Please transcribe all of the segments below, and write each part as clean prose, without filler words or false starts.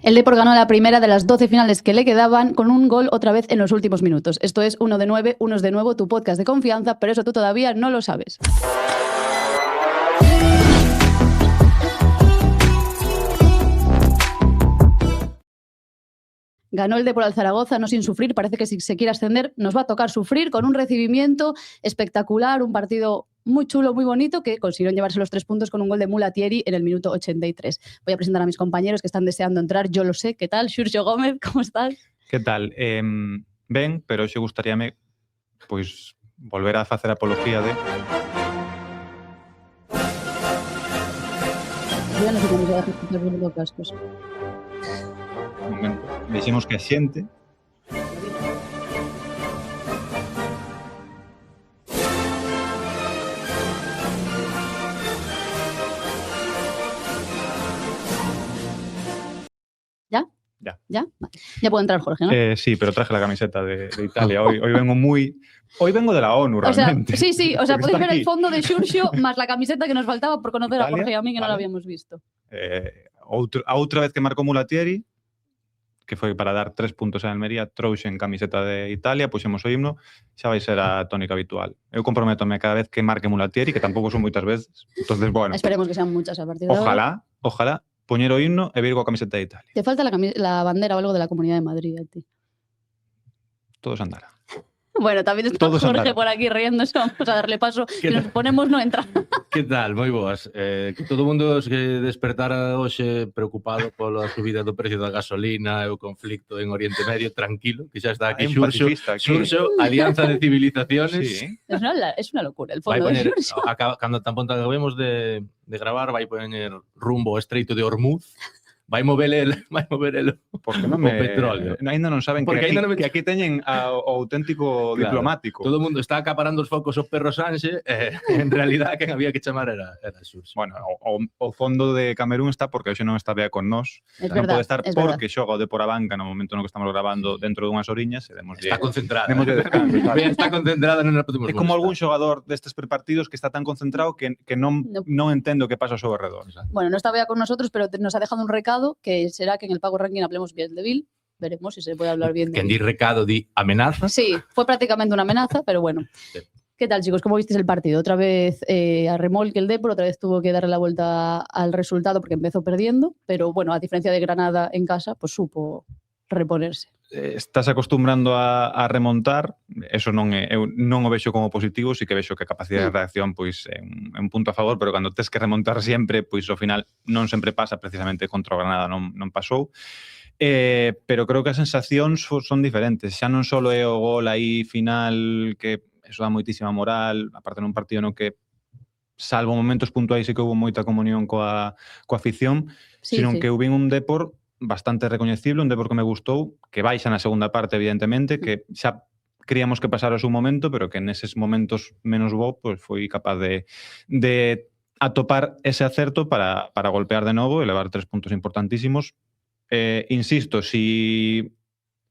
El Depor ganó la primera de las 12 finales que le quedaban con un gol otra vez en los últimos minutos. Esto es Uno de 9, Unos de Nuevo, tu podcast de confianza, pero eso tú todavía no lo sabes. Ganó el Depor al Zaragoza, no sin sufrir. Parece que si se quiere ascender nos va a tocar sufrir, con un recibimiento espectacular, un partido muy chulo, muy bonito, que consiguieron llevarse los 3 puntos con un gol de Mulatieri en el minuto 83. Voy a presentar a mis compañeros que están deseando entrar, yo lo sé. ¿Qué tal? Xurxo Gómez, ¿cómo estás? Que tal? Ben, pero hoxe gustaríame pois volver a facer apología de Yo no sé cómo se va a escuchar los cascos. un momento. Dixemos que a xente ¿Ya? Vale. Ya puede entrar Jorge, ¿no? sí, pero traje la camiseta de Italia. Hoy vengo de la ONU, realmente. O sea, Porque podéis está ver aquí. el fondo de Xurxo más la camiseta que nos faltaba por conocer a Italia, Jorge y a mí, que no vale. la habíamos visto. A outra vez que marcou Mulatieri, que foi para dar 3 puntos a Almería, trouxen camiseta de Italia, puxemos o himno, xa vai ser a tónica habitual. Eu comprométome cada vez que marque Mulatieri, que tampouco son moitas veces, entonces, bueno, Esperemos que sean muchas a partir de ahora. ojalá, poñer o himno e vir coa camiseta de Italia. Te falta la bandera o algo de la Comunidad de Madrid a ti. Todos andará. Bueno, también está Todos Jorge andaron. por aquí riéndose. Vamos a darle paso. Si nos ponemos, no entra. Que tal? Moi boas. Que todo o mundo se despertara hoxe preocupado pola subida do precio da gasolina e o conflicto en Oriente Medio, tranquilo, que xa está aquí Hai un Xurxo, pacifista aquí. Alianza de Civilizaciones. Sí. Es una locura el Vai fondo de poñer, Xurxo. cando tampón acabemos de gravar, vai poñer rumbo ao Estreito de Hormuz, vai mover el Porque non o petróleo. Ainda non saben Porque que aínda aquí, non me- que aquí teñen o auténtico Claro. diplomático. Todo o mundo está acaparando os focos ao perro Sánchez, en realidad quen había que chamar era Xurxo. Bueno, o fondo de Camerún está porque hoxe non está Bea con nós. Es Non verdad, pode estar es porque xoga o Depor a banca no momento no que estamos grabando dentro dunhas oriñas e demos Está concentrada. Démoslle descanso, sabes? Bea está concentrada, non a podemos É como algún molestar. xogador destes prepartidos que está tan concentrado que non entende o que pasa ao seu alrededor. Bueno, no está Bea con nosotros, pero nos ha dejado un recado que será que en el Power Ranking hablemos bien de Bill. Veremos si se puede hablar bien de Quen di Bill. recado di amenaza. Sí, fue prácticamente una amenaza, pero bueno. Sí. ¿Qué tal, chicos? ¿Cómo visteis el partido? Otra vez a remolque el Depor, otra vez tuvo que darle la vuelta al resultado porque empezó perdiendo, pero bueno, a diferencia de Granada en casa, pues supo reponerse. Estás acostumbrando a remontar, eso eu non o vexo como positivo, sí que vexo que a capacidade de reacción pois é un punto a favor, pero cando tes que remontar sempre, pois ao final non sempre pasa, precisamente contra o Granada non pasou. Pero creo que as sensacións son diferentes, xa non só é o gol aí final que eso dá moitísima moral, aparte nun partido no que salvo momentos puntuais e que houve moita comunión coa afición, Sí, sino sí. que houve un Depor bastante recoñecible, un Depor que me gustou, que baixa na segunda parte, evidentemente, que xa creíamos que pasara o seu momento, pero que neses momentos menos bo, pues foi capaz de atopar ese acerto para golpear de novo e levar 3 puntos importantísimos. Insisto, si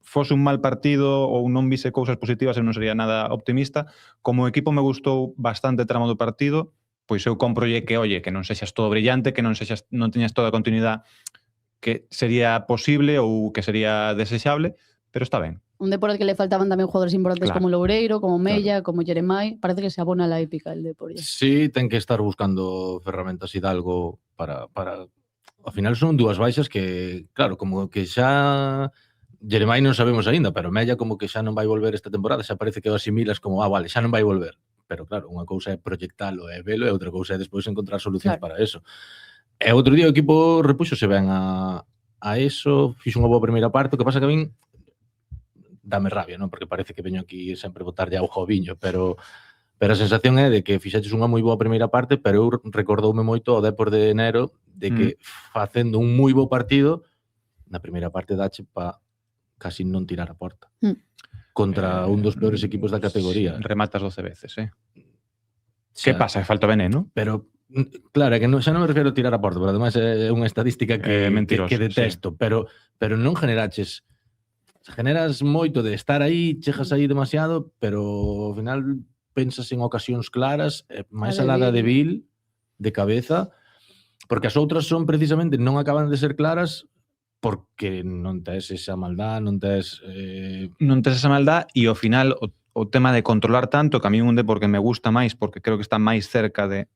fose un mal partido ou non vise cousas positivas, eu non sería nada optimista. Como equipo me gustou bastante o tramo do partido, pois eu comprolle que, oye, que non sexas todo brillante, que non teñas toda a continuidade que sería posible ou que sería desexable, pero está ben. Un Depor al que le faltaban también jugadores importantes Claro. como Loureiro, como Mella, como Jeremai. Parece que se abona la épica el Depor. Ya. Sí, ten que estar buscando ferramentas Hidalgo para... Ao final son dúas baixas que, claro, como que xa... Jeremai non sabemos aínda, pero Mella como que xa non vai volver esta temporada, xa parece que o asimilas como, vale, xa non vai volver. Pero claro, unha cousa é proyectalo e velo e outra cousa é despois encontrar solucións para eso. E outro día o equipo repuxose ben a eso, fixo unha boa primeira parte, o que pasa que a min dame rabia, non? Porque parece que veño aquí sempre botarlle auga ao viño, pero a sensación é de que fixaches unha moi boa primeira parte, pero eu recordoume moito o Depor de enero de que facendo un moi bo partido, na primeira parte dache pa casi non tirar a porta. Contra un dos peores equipos da categoría. Rematas 12 veces, Xa, Que pasa? Falta veneno? Pero claro, é que xa non me refiro a tirar a porta, pero ademais é unha estadística que detesto, pero non generaches, generas moito de estar aí, chegas aí demasiado, pero ao final pensas en ocasións claras, máis alá da de Bill, de cabeza, porque as outras son precisamente non acaban de ser claras porque non tes esa maldad, non tes... Non tes esa maldad e ao final o tema de controlar tanto, que a mí un Depor que me gusta máis porque creo que está máis cerca de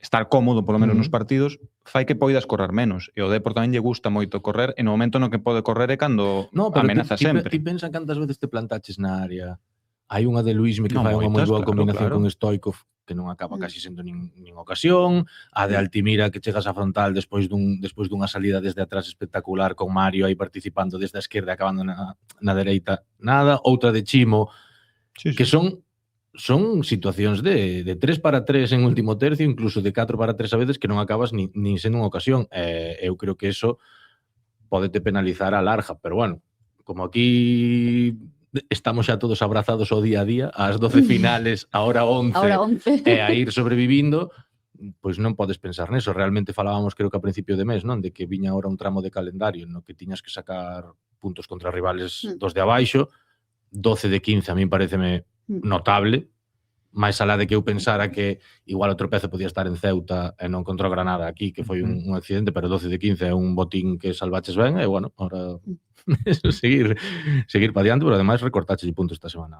estar cómodo, polo menos nos partidos, fai que poidas correr menos. E o Depor tamén lle gusta moito correr, e no momento no que pode correr é cando amenaza sempre. Ti pensa cantas veces te plantaches na área. Hai unha de Luismi que Non, fai unha moi moitas, boa combinación claro. con Stoikov, que non acaba casi sendo nin ocasión. A de Altimira, que chegas a frontal despois dunha salida desde atrás espectacular, con Mario aí participando desde a esquerda, acabando na dereita, nada. Outra de Chimo, que son situacións de 3 para 3 en último tercio, incluso de 4 para 3 a veces, que non acabas nin sendo unha ocasión. Eu creo que eso pódete penalizar a larga, pero bueno, como aquí estamos xa todos abrazados ao día a día, ás 12 finales, a hora 11, e a ir sobrevivindo, pois non podes pensar neso. Realmente falábamos, creo que a principio de mes, non? De que viña ahora un tramo de calendario no que tiñas que sacar puntos contra rivales dos de abaixo. 12 de 15 a mí pareceme notable, máis alá de que eu pensara que igual o tropezo podía estar en Ceuta e non contra o Granada aquí, que foi un accidente, pero 12 de 15 é un botín que salvaches ben, e bueno, ahora seguir para diante, pero ademais recortaches puntos esta semana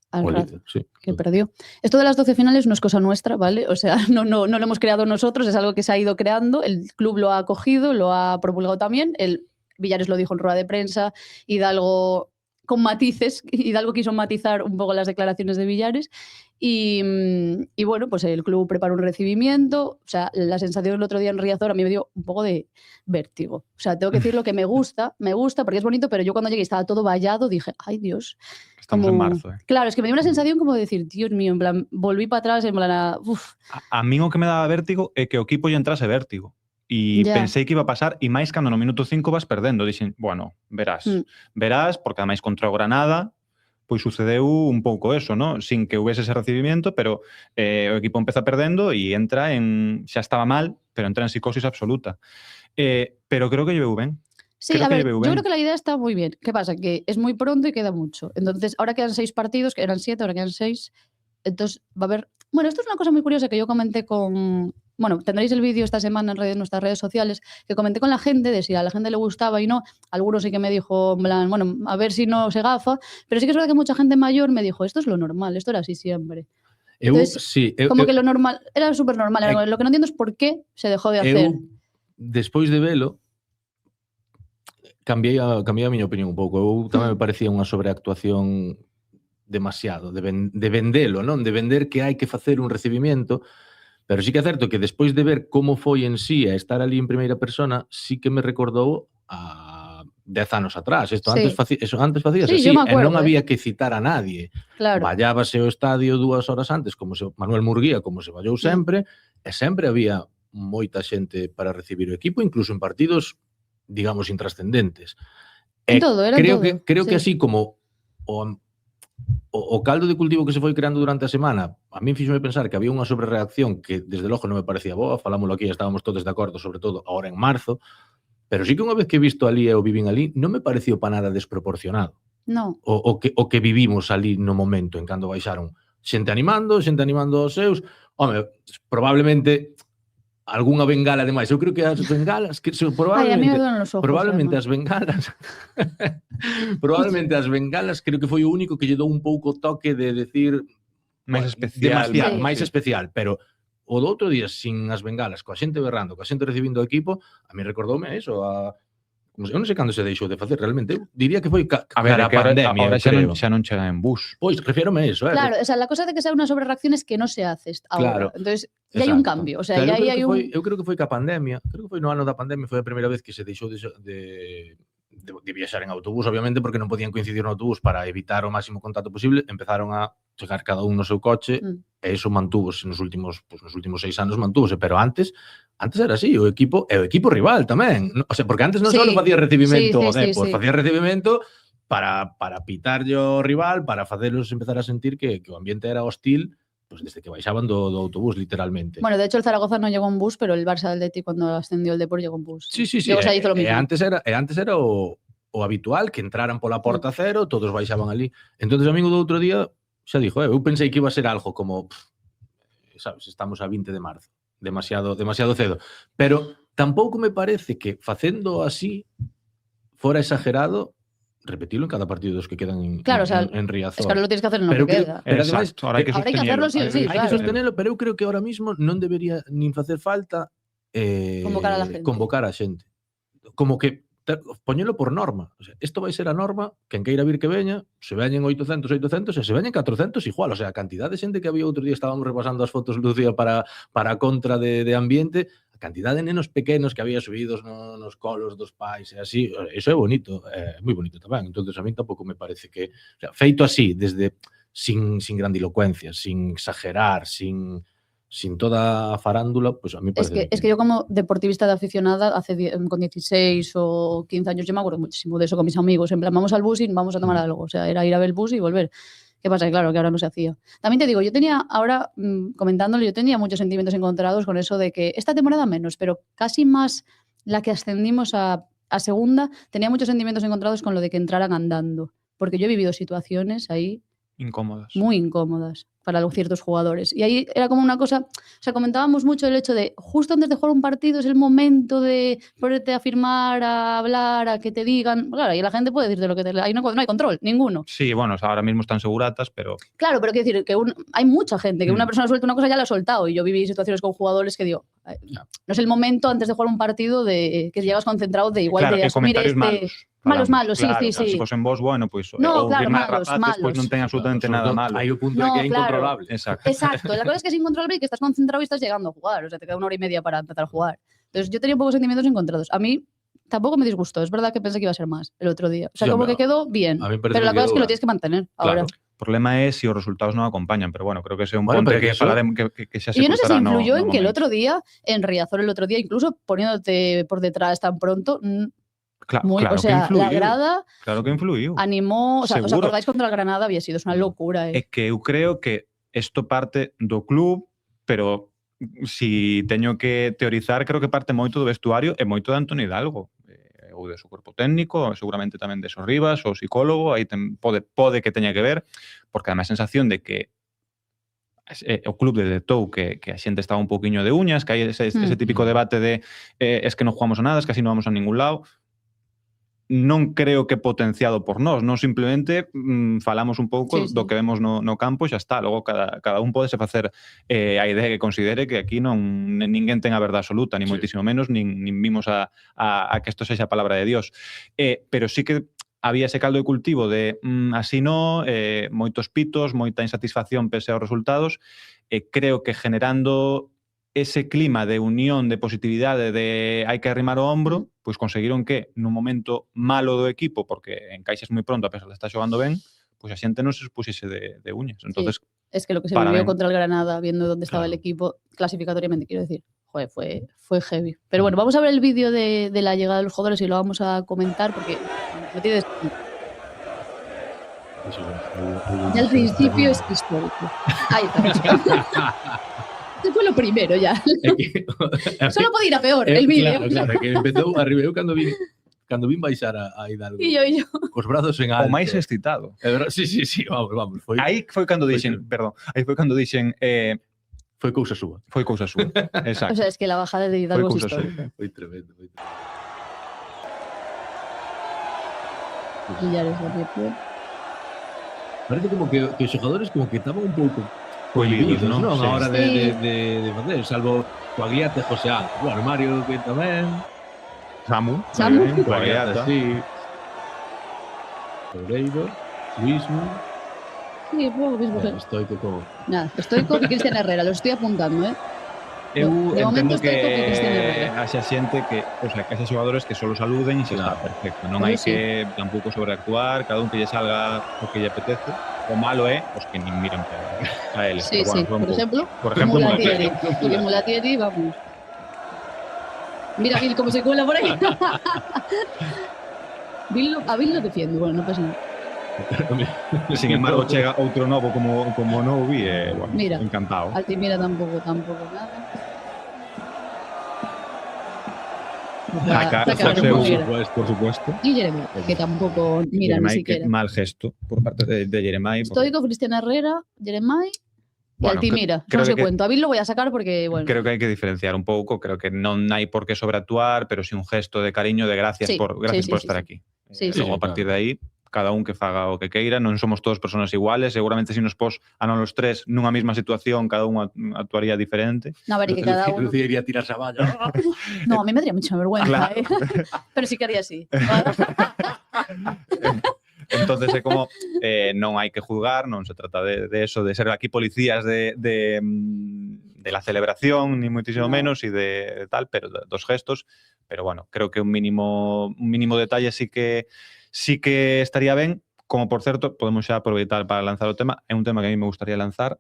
al líder, sí. Que perdió. Esto de las 12 finales no es cosa nuestra, ¿vale? O sea, no lo hemos creado nosotros, es algo que se ha ido creando, el club lo ha acogido, lo ha promulgado también, el Villares lo dijo en rueda de prensa, Hidalgo con matices, Hidalgo quiso matizar un poco las declaraciones de Villares y bueno, pues el club preparó un recibimiento, o sea, la sensación el otro día en Riazor a mí me dio un poco de vértigo. O sea, tengo que decir lo que me gusta porque es bonito, pero yo cuando llegué y estaba todo vallado dije, ay Dios. Estamos en marzo. Claro, es que me dio una sensación como de decir, Dios mío, en plan, volví para atrás, en plan, uf. A mí o que me daba vértigo é que o equipo lle entrase vértigo. E pensei que iba a pasar, e máis cando no minuto 5 vas perdendo. Dixen, bueno, verás, porque ademais contra o Granada, pois sucedeu un pouco eso, ¿no? Sin que houvese ese recibimiento, pero o equipo empeza perdendo e entra en... Xa estaba mal, pero entra en psicosis absoluta. Pero creo que lleveu ben. Sí, a ver, yo creo que la idea está muy bien. ¿Qué pasa? Que es muy pronto y queda mucho. Entonces, ahora quedan 6 partidos, que eran 7, ahora quedan 6. Entonces, va a haber... Bueno, esto es una cosa muy curiosa que yo comenté con... Bueno, tendréis el vídeo esta semana en nuestras redes sociales, que comenté con la gente de si a la gente le gustaba y no. Algunos sí que me dijo, en plan, bueno, a ver si no se gafa. Pero sí que es verdad que mucha gente mayor me dijo, esto es lo normal, esto era así siempre. Entonces, como que lo normal, era súper normal. Lo que no entiendo es por qué se dejó de hacer. Despois de velo, cambiei a miña opinión un pouco. Eu tamén me parecía unha sobreactuación demasiado, de vendelo, non? De vender que hai que facer un recibimiento, pero sí que é certo que despois de ver como foi en sí a estar ali en primeira persona, sí que me recordou a 10 anos atrás. Antes facíase así, e non había que citar a nadie. Claro. Vallábase o estadio 2 horas antes, como se Manuel Murguía, como se vallou sempre, e sempre había moita xente para recibir o equipo, incluso en partidos, digamos, intrascendentes. Creo que así como o caldo de cultivo que se foi creando durante a semana, a min fíxome pensar que había unha sobrereacción que desde logo non me parecía boa, falámoslo aquí, estábamos todos de acordo, sobre todo ahora en marzo, pero sí que unha vez que he visto ali e o vivín ali, non me pareció para nada desproporcionado. No. O que vivimos ali no momento en cando baixaron xente animando aos seus. Home, probablemente algunha bengala demais. Eu creo que as bengalas probablemente as bengalas as bengalas creo que foi o único que lle dou un pouco toque de decir máis especial, máis especial, pero o do outro día sin as bengalas, coa xente berrando, coa xente recibindo o equipo, a mí recordoume eso, eu non sei cando se deixou de facer realmente. Eu diría que foi a pandemia. Ahora xa non chega en bus. Pois, refiérome a eso. Claro, o sea, la cosa de que sea una sobrereacción es que no se hace ahora. Claro. Entonces, ya hay un cambio. O sea, ya hay un... Eu creo que foi ca pandemia, creo que foi no ano da pandemia, foi a primeira vez que se deixou de viaxar en autobús, obviamente, porque non podían coincidir no autobús para evitar o máximo contacto posible. Empezaron a chegar cada un no seu coche, e iso mantúvose nos últimos 6 anos, mantúvose, pero antes era así, o equipo rival tamén. O sea, porque antes non só facía recibimento o Depor, facía recibimento para pitarlle o rival, para facelos empezar a sentir que o ambiente era hostil, pues desde que baixaban do autobús, literalmente. Bueno, de hecho, el Zaragoza no llegó en bus, pero el Barça del Atleti, cuando ascendió el Depor, llegó en bus. Sí. Luego, o sea, hizo lo mismo. Antes era o habitual, que entraran pola porta cero, todos baixaban ali. Entonces, o amigo do outro día xa dixo, eu pensei que iba a ser algo como, sabes, estamos a 20 de marzo, demasiado cedo. Pero tampouco me parece que facendo así fora exagerado repetilo en cada partido dos que quedan Claro, o sea, en Riazor. Es que ahora lo tienes que hacer en lo Pero que creo- queda. pero ademais, Exacto, ahora hai que Ahora hai que hacerlo sí o sí, Hai claro. que sostenelo, pero eu creo que ahora mismo non debería nin facer falta Convocar a la gente. convocar a xente. Como que poñelo por norma. O sea, isto vai ser a norma, quen queira vir que veña, se veñen 800, e se veñen 400 igual. O sea, a cantidad de xente que había outro día, estábamos repasando as fotos, Lucía, para a contra de ambiente, a cantidad de nenos pequenos que había subidos nos colos dos pais e así, eso é bonito, é moi bonito tamén. Entonces a mí tampouco me parece que, o sea, feito así, desde sin grandilocuencia, sin exagerar, sin toda a farándula, pues a mí parece Es que yo como deportivista de aficionada, con 16 o 15 años, yo me acuerdo muchísimo de eso con mis amigos. En plan, vamos al bus y vamos a tomar algo. O sea, era ir a ver el bus y volver. ¿Qué pasa? Claro, que ahora no se hacía. También te digo, yo tenía, ahora comentándolo, yo tenía muchos sentimientos encontrados con eso de que esta temporada menos, pero casi más la que ascendimos a segunda, tenía muchos sentimientos encontrados con lo de que entraran andando. Porque yo he vivido situaciones ahí incómodas. muy incómodas para ciertos jugadores. Y ahí era como una cosa, o sea, comentábamos mucho el hecho de justo antes de jugar un partido es el momento de ponerte a firmar, a hablar, a que te digan. Claro, y la gente puede decirte lo que te... Ahí no hay control, ninguno. Sí, bueno, o sea, ahora mismo están seguratas, pero... Claro, pero quiero decir que hay mucha gente que una persona suelta una cosa ya la ha soltado. Y yo viví situaciones con jugadores que digo, no es el momento antes de jugar un partido de que llegas concentrado de igual claro, de asumir malos, claro, sí. Se fosen vos, bueno, pois No, ou claro, firmar malos. rapaces, pois non ten absolutamente nada malo. Hai o punto No, de que é claro. incontrolable. Exacto. Exacto, la cosa es que es incontrolable y que estás concentrado y estás llegando a jugar. O sea, te queda 1 hora y media para empezar a jugar. Entonces, yo tenía un poco de sentimientos encontrados. A mí tampoco me disgustó. Es verdad que pensé que iba a ser más el otro día. O sea, Sí, como hombre, que quedó bien. a mí me parece Pero la que cosa es quedó que lo ben. tienes que mantener Claro. ahora. O problema é se os resultados non acompañan, pero bueno, creo que ese é un Bueno, ponte pero que que eso- falaremos que xa se Y yo no sé si cruzará no influyó en que el momento. otro día, en Riazor el otro día, incluso poniéndote por detrás tan pronto, Claro o sea, que influiu. la grada Claro que influiu. animó, o sea, ¿os Seguro. acordáis contra el Granada? Había sido, es una locura, É que eu creo que isto parte do club, pero si teño que teorizar, creo que parte moito do vestuario e moito de Antoni Hidalgo. Ou de seu corpo técnico, seguramente tamén de Sorribas, o psicólogo, aí pode que teña que ver, porque además a sensación de que o club detectou que a xente estaba un pouquiño de uñas, que hai ese típico debate de es que non jugamos a nada, es que así non vamos a ningún lado. Non creo que potenciado por nós, non simplemente falamos un pouco do que vemos no campo e xa está. Logo cada un podese facer a idea que considere que aquí ninguén ten a verdade absoluta, ni moitísimo menos, nin vimos a que isto sexa a palabra de Dios. Pero sí que había ese caldo de cultivo de así no, moitos pitos, moita insatisfacción pese aos resultados, e creo que generando ese clima de unión, de positividade, de hai que arrimar o hombro, pois conseguiron que nun momento malo do equipo, porque encaixes moi pronto a pesar de estar xogando ben, pois a xente non se expuxese de uñas. Entonces, es que lo que se vivió contra el Granada, viendo dónde estaba el equipo, clasificatoriamente, quiero decir, joder, fue heavy. Pero bueno, vamos a ver el vídeo de la llegada de los jugadores y lo vamos a comentar porque no tienes... Ya al principio es histórico. Ahí está. Esto fue lo primero ya. Solo podía ir a peor el vídeo. Claro, que empezou arriba. Eu cando vin baixar a Hidalgo. E yo. Cos brazos en alto. O máis excitado. Sí, vamos. Aí foi cando dixen, foi cousa súa. Foi cousa súa. Exacto. O sea, es que la bajada de Hidalgo es histórica. Foi tremendo. Y ya eres la que parece como que os xogadores como que estaban un pouco cohibidos, non? Sí. A hora de facer, salvo Coagliata e José Ángel. Bueno, Mario que tamén. Samu. Coagliata, sí. Pereiro, Suísmo. Sí, poco mismo. Estoico con... Nada, Estoico y Cristian Herrera, lo estoy apuntando, ¿eh? Eu entendo que Cristian Herrera. haxa xente que, o sea, que haxa xogadores que solo saluden e xa está perfecto. Non hai que tampouco sobreactuar, cada un que lle salga o que lle apetece. O malo é os que nin miran a eles. Sí, pero bueno, sí. Por ejemplo, Mulatieri. Porque Mulatieri, vamos. Mira Bill cómo se cuela por ahí. A Bill lo defiende, bueno, no pasa nada. Sin embargo, chega outro novo como non o vi, bueno, mira, encantado. Altimira tampoco nada. Por supuesto. Y Jeremai, que tampoco mira ni siquiera. Mal gesto por parte de Jeremai. Estoico, Cristian Herrera, Jeremai E al ti, mira, non sei cuento. A Bill lo voy a sacar porque, bueno. Creo que hai que diferenciar un pouco, creo que non hai por que sobreactuar, pero si un gesto de cariño, de gracias por estar aquí. Logo, a partir de aí, cada un que faga o que queira, non somos todos personas iguales, seguramente se nos pos a non los tres nunha mesma situación, cada un actuaría diferente. No, a ver, que cada uno... Lucía iría a tirarse a valla. No, a mí me daría mucha vergüenza, Claro. Pero sí que haría así. Entonces é como non hai que juzgar, non se trata de eso, de ser aquí policías de la celebración, ni muitísimo menos, e de tal, pero dos gestos. Pero bueno, creo que un mínimo detalle sí que estaría ben, como por certo, podemos xa aproveitar para lanzar o tema, é un tema que a mí me gustaría lanzar,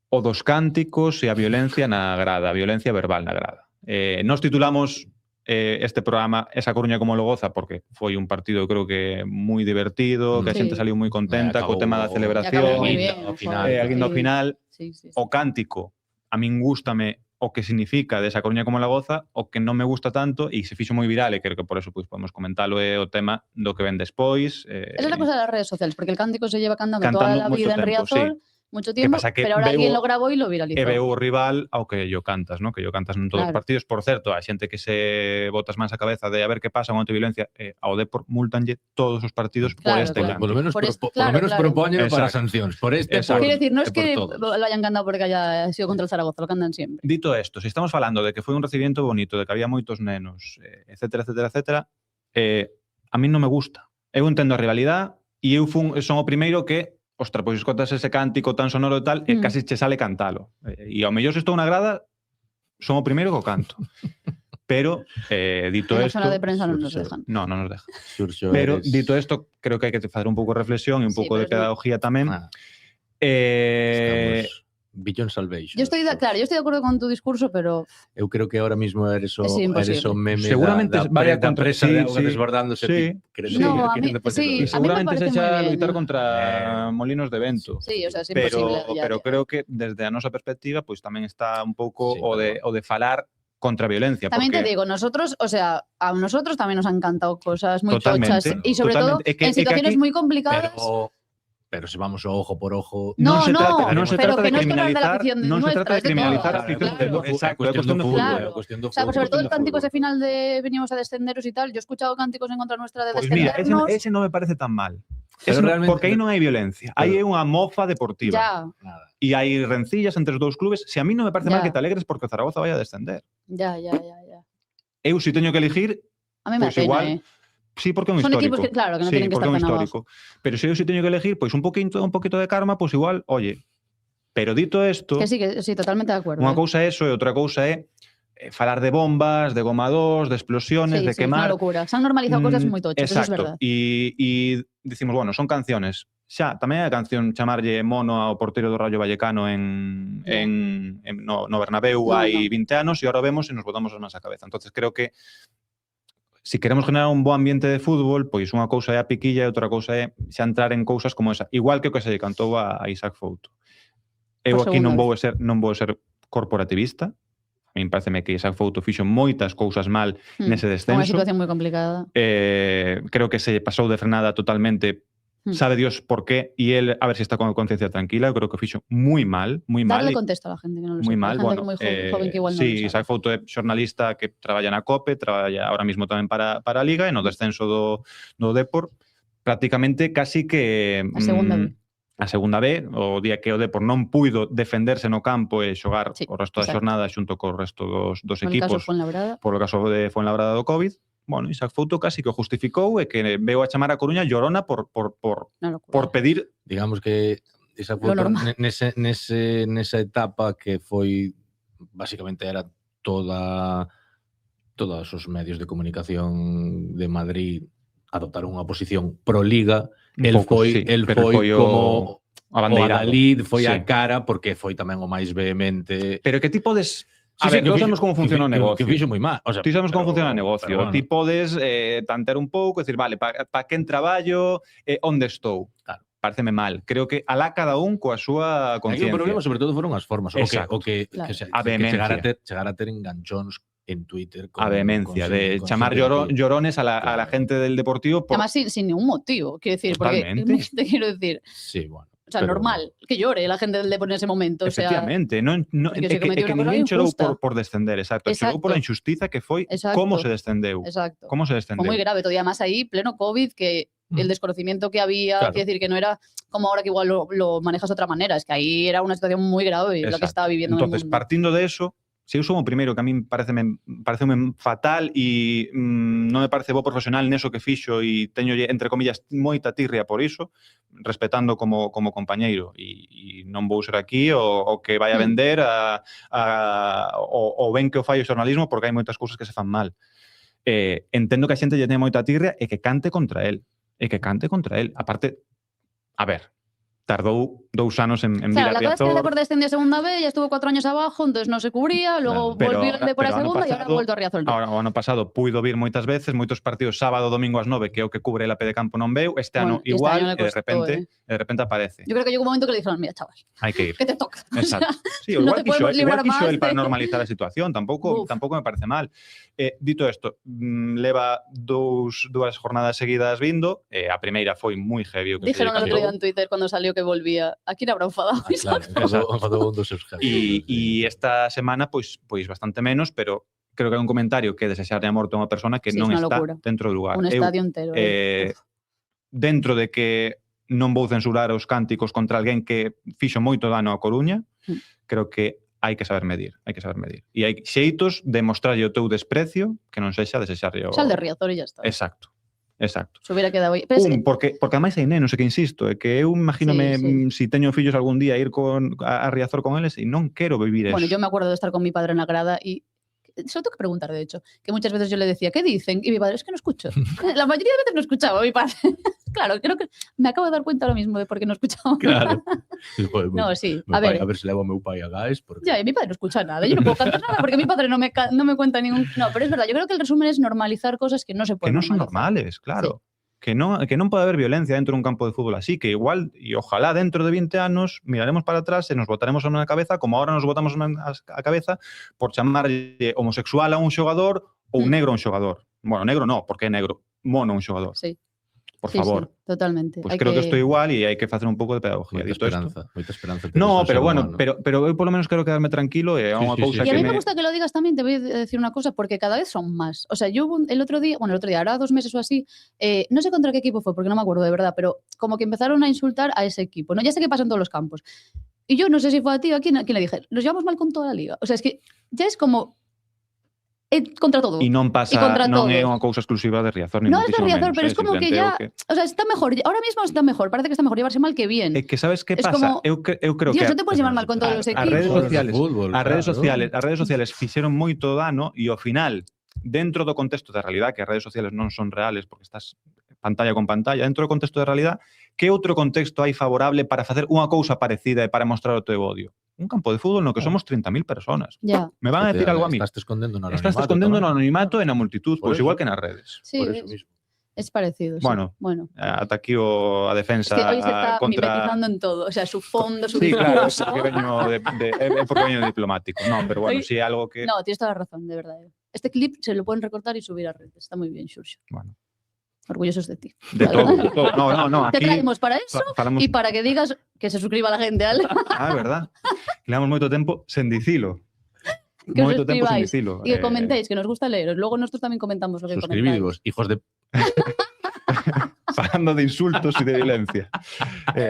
o dos cánticos e a violencia na grada, a violencia verbal na grada. Nos titulamos este programa Esa Coruña como lo goza porque foi un partido creo que moi divertido, que a xente saliu moi contenta co tema da celebración, a guinda ao final. O cántico, a min gústame o que significa de Esa Coruña como la goza, o que non me gusta tanto e se fixo moi viral, e creo que por eso pues, podemos comentalo, é o tema do que ven despois. Esa é a cosa das redes sociales, porque el cántico se lleva cantando toda la vida en Riazor, mucho tiempo, pero ahora alguien lo grabou e lo viralizou. E veu o rival ao que yo cantas, ¿no? Que yo cantas en todos os partidos. Por certo, a xente que se botas máis a cabeza de a ver que pasa con violencia, ao Depor multanlle todos os partidos por este cántico. Por lo menos propóñelo para sancións. Por este, Quiero decir, no es que lo hayan cantado porque haya sido contra el Zaragoza, lo cantan siempre. Dito esto, si estamos falando de que foi un recibimiento bonito, de que había moitos nenos, etcétera, etcétera, etcétera, a mí non me gusta. Eu entendo a rivalidade e eu son o primeiro que ostras, pois escotas ese cántico tan sonoro e tal, e casi che sale cantalo. E ao mellor se estou na grada, son o primeiro que o canto. Pero, dito isto... En la zona de prensa non nos dejan. No, non nos dejan. Pero, dito isto, creo que hai que facer un pouco de reflexión e un pouco de pedagogía tamén. Estamos Beyond Salvation. Yo estoy de acuerdo con tu discurso, pero... Eu creo que ahora mismo eres o meme seguramente da presa de auga desbordándose. No, a mí seguramente se echa a loitar contra molinos de vento. Sí, o sea, es imposible. Pero creo que desde a nosa perspectiva pues tamén está un pouco o de falar contra a violencia. También te digo, nosotros, o sea, a nosotros también nos han cantado cosas muy tochas y sobre todo en situaciones muy complicadas. Pero si vamos ojo por ojo... No se trata de criminalizar. No se trata de criminalizar a afición de fútbol. Exacto, es cuestión de fútbol. O sea, pues sobre todo el cántico ese final de venimos a descenderos y tal. Yo he escuchado cánticos en contra nuestra de descendernos. Pues mira, ese non me parece tan mal. Porque aí non hai violencia. Aí é unha mofa deportiva. Ya. E hai rencillas entre os dous clubes. Se a mí non me parece mal que te alegres porque o Zaragoza vai a descender. Ya. Eu, si teño que elegir, a mí me pues igual... Sí, porque é un histórico. Son equipos que, claro, que non tienen que estar tan abajo. Pero se eu si teño que elegir, pois un poquito de karma, pois igual, oye, pero dito isto... Que sí, totalmente de acuerdo. Unha cousa é eso e outra cousa é falar de bombas, de goma 2, de explosiones, de quemar... Sí, é unha locura. Se han normalizado cosas moi tochas, exacto. Eso es verdad. E dicimos, bueno, son canciones. Xa, tamén é a canción chamarlle mono ao portero do Rayo Vallecano no Bernabéu hai 20 anos e ahora vemos e nos botamos as mans a cabeza. Entonces creo que si queremos generar un bo ambiente de fútbol, pois unha cousa é a piquilla e outra cousa é xa entrar en cousas como esa. Igual que o que se lle cantou a Isaac Fouto. Eu aquí non vou ser corporativista. A mí pareceme que Isaac Fouto fixo moitas cousas mal nese descenso. Unha situación moi complicada. Creo que se pasou de frenada totalmente. Sabe Dios por qué, e él, a ver si está con conciencia tranquila, eu creo que fixo moi mal. Darle contexto a la gente que non lo moi sepa. Mal, bueno, moi joven que igual non sí, Isaac Fouto é xornalista que traballa na COPE, traballa ahora mismo tamén para a Liga, e no descenso do Depor, prácticamente casi que... A segunda B, o día que o Depor non puido defenderse no campo e xogar o resto da xornada xunto co resto dos equipos. Por o caso de Fuenlabrada do COVID. Bueno, Isaac Fouto casi que o justificou e que veo a chamar a Coruña llorona por pedir... Digamos que Isaac Fouto nesa etapa que foi basicamente era todos os medios de comunicación de Madrid adoptaron unha posición pro Liga, el foi como o adalid, foi a cara porque foi tamén o máis vehemente. Pero que ti podes... A ver, todos sabemos como funciona o negocio. Que fixo moi mal. O sea, ti sabemos como funciona o negocio. Ti podes tantear un pouco, decir, vale, pa quen traballo, onde estou. Claro. Pareceme mal. Creo que alá cada un coa súa conciencia. O problema, sobre todo, foron as formas. Exacto. A vehemencia. Chegar a ter enganchóns en Twitter. A vehemencia de chamar llorones a la gente del Deportivo. Además, sin ningún motivo, quiero decir. Totalmente. Porque te quiero decir. Sí, bueno. O sea, Pero- normal que llore la gente del Depor en ese momento. O sea, Efectivamente, porque sí que metió una cosa ninguén chorou injusta. por descender, exacto. Chorou por a Exacto. injustiza que foi Exacto. como se descendeu. exacto. Como se Fue descendeu. muy grave, todavía más ahí, pleno COVID, que el desconocimiento que había, Claro. quiero decir, que no era como ahora que igual lo manejas de otra manera, es que ahí era una situación muy grave lo que Exacto. estaba viviendo Entonces, en el mundo. partindo de eso, se eu son o primeiro que a min parece fatal e non me parece bo profesional neso que fixo e teño, entre comillas, moita tirria por iso, respetando como compañeiro e non vou ser aquí o que vai a vender o ben que o fai o xornalismo porque hai moitas cousas que se fan mal. Entendo que a xente lle ten moita tirria e que cante contra él. Aparte, a ver, tardou 2 anos en vir Claro, a la cosa es que el Riazor. Depor descendió a segunda vez, ya estuvo 4 años abajo, entonces no se cubría, luego Pero- volvió el Depor a pero ano segunda y ahora ha pasado- vuelto a Riazor. Ahora, o ano pasado puido vir moitas veces, moitos partidos sábado, domingo ás 9, que é o que cubre el AP de campo non veu, este ano Bueno, y este igual, año le e costó, de repente aparece. Yo creo que llegó un momento que le dijeron, mira, chaval, Hai que ir. ¿qué te toca? O sea, Exacto. Sí, no igual te podemos librar quixo más el para de- normalizar a situación, tampouco Uf. me parece mal. Dito isto, leva dúas jornadas seguidas vindo, a primeira foi moi heavy o que dijeron el se otro día cantou. en Twitter cuando salió que volvía. ¿A quién habrá enfadado? Claro, enfadou un dos seus jefes. E esta semana, pois bastante menos, pero creo que hai un comentario que desexarle a morte a unha persona que Sí, non es una está locura. dentro do lugar. Un estadio entero. Dentro de que non vou censurar os cánticos contra alguén que fixo moito dano a Coruña, creo que hai que saber medir. E hai xeitos de mostrarlle o teu desprecio que non sexa desexarlle o... Sal de Riazor y ya está. Exacto. Se hubiera quedado ahí. Pero es que- Porque ademais hai nenos, que insisto, é que eu imagínome Sí. si teño fillos algún día ir a Riazor con eles e non quero vivir eso. Bueno, yo me acuerdo de estar con mi padre en la grada y se lo tengo que preguntar, de hecho, que muchas veces yo le decía, ¿qué dicen? Y mi padre, es que no escucho. La mayoría de veces no escuchaba mi padre. Claro, creo que me acabo de dar cuenta ahora mismo de por qué no escuchaba. Claro. No, sí, Meu a pai, ver. a ver se levo a meu pai a Gais. Porque... Ya, y mi padre no escucha nada. Yo no puedo cantar nada porque mi padre no me cuenta ningún... No, pero es verdad, yo creo que el resumen es normalizar cosas que no se Que pueden non son normalizar. normales, claro. Que non pode haber violencia dentro dun campo de fútbol así, que igual, e ojalá dentro de 20 anos, miraremos para atrás e nos botaremos na cabeza, como ahora nos botamos a cabeza, por chamarlle homosexual a un xogador ou negro a un xogador. Bueno, negro no, porque é negro. Mono a un xogador. Sí. Por Sí, favor. sí, totalmente. Pues creo que esto igual e hai que facer un pouco de pedagogía. Moita Dito isto. esperanza. No, pero bueno, pero eu polo menos quero quedarme tranquilo e é Sí, unha sí, cousa sí. Y a que mí me gusta que lo digas también, te voy a decir una cosa, porque cada vez son más. O sea, yo el otro día, ahora 2 meses o así, no sé contra qué equipo fue, porque no me acuerdo de verdad, pero como que empezaron a insultar a ese equipo, ¿no? Ya sé que pasa en todos los campos. Y yo no sé si fue a ti o a quién le dije, nos llevamos mal con toda la liga. O sea, es que ya es como contra todo. E non pasa, contra non é todos. unha cousa exclusiva de Riazor, ni No es de muchísimo Riazor, menos, pero es como que simplemente ya, o sea, está mejor, ahora mismo está mejor, parece que está mejor llevarse mal que bien. É que sabes que Es pasa? como, Eu creo Dios, que no te puedes llevar mal con todos los as equipos. redes sociales, Fútbol, as redes sociales fixeron moito dano e ao final, dentro do contexto da realidad, que as redes sociales non son reales porque estás pantalla con pantalla, dentro do contexto da realidad, que outro contexto hai favorable para facer unha cousa parecida e para mostrar o teu odio? Un campo de fútbol no que somos 30.000 personas. Ya. Me van a decir algo a mí. Estás escondendo no Estás escondendo no anonimato e na multitud, Por pois eso. igual que nas redes. Sí, Por eso mismo. es parecido. Sí. Bueno, ata aquí a defensa Es que hoy se está contra... mimetizando en todo. O sea, su fondo, su Sí, claro, discurso. é porque veño diplomático. No, pero bueno, Hoy- si é algo que... No, tienes toda la razón, de verdad. Este clip se lo pueden recortar y subir a redes. Está muy bien, Xurxo. Bueno, Orgullosos de ti. de todo, de todo. No, Te aquí... traemos para eso Falamos... y para que digas que se suscriba la gente al... Ah, verdad. Levamos moito tempo sen dicilo. Que os Moito tempo sen escribáis dicilo. y que comentéis, que nos gusta leeros. Luego nosotros también comentamos lo que comentáis. Suscribidvos, hijos de... Falando de insultos e de violencia.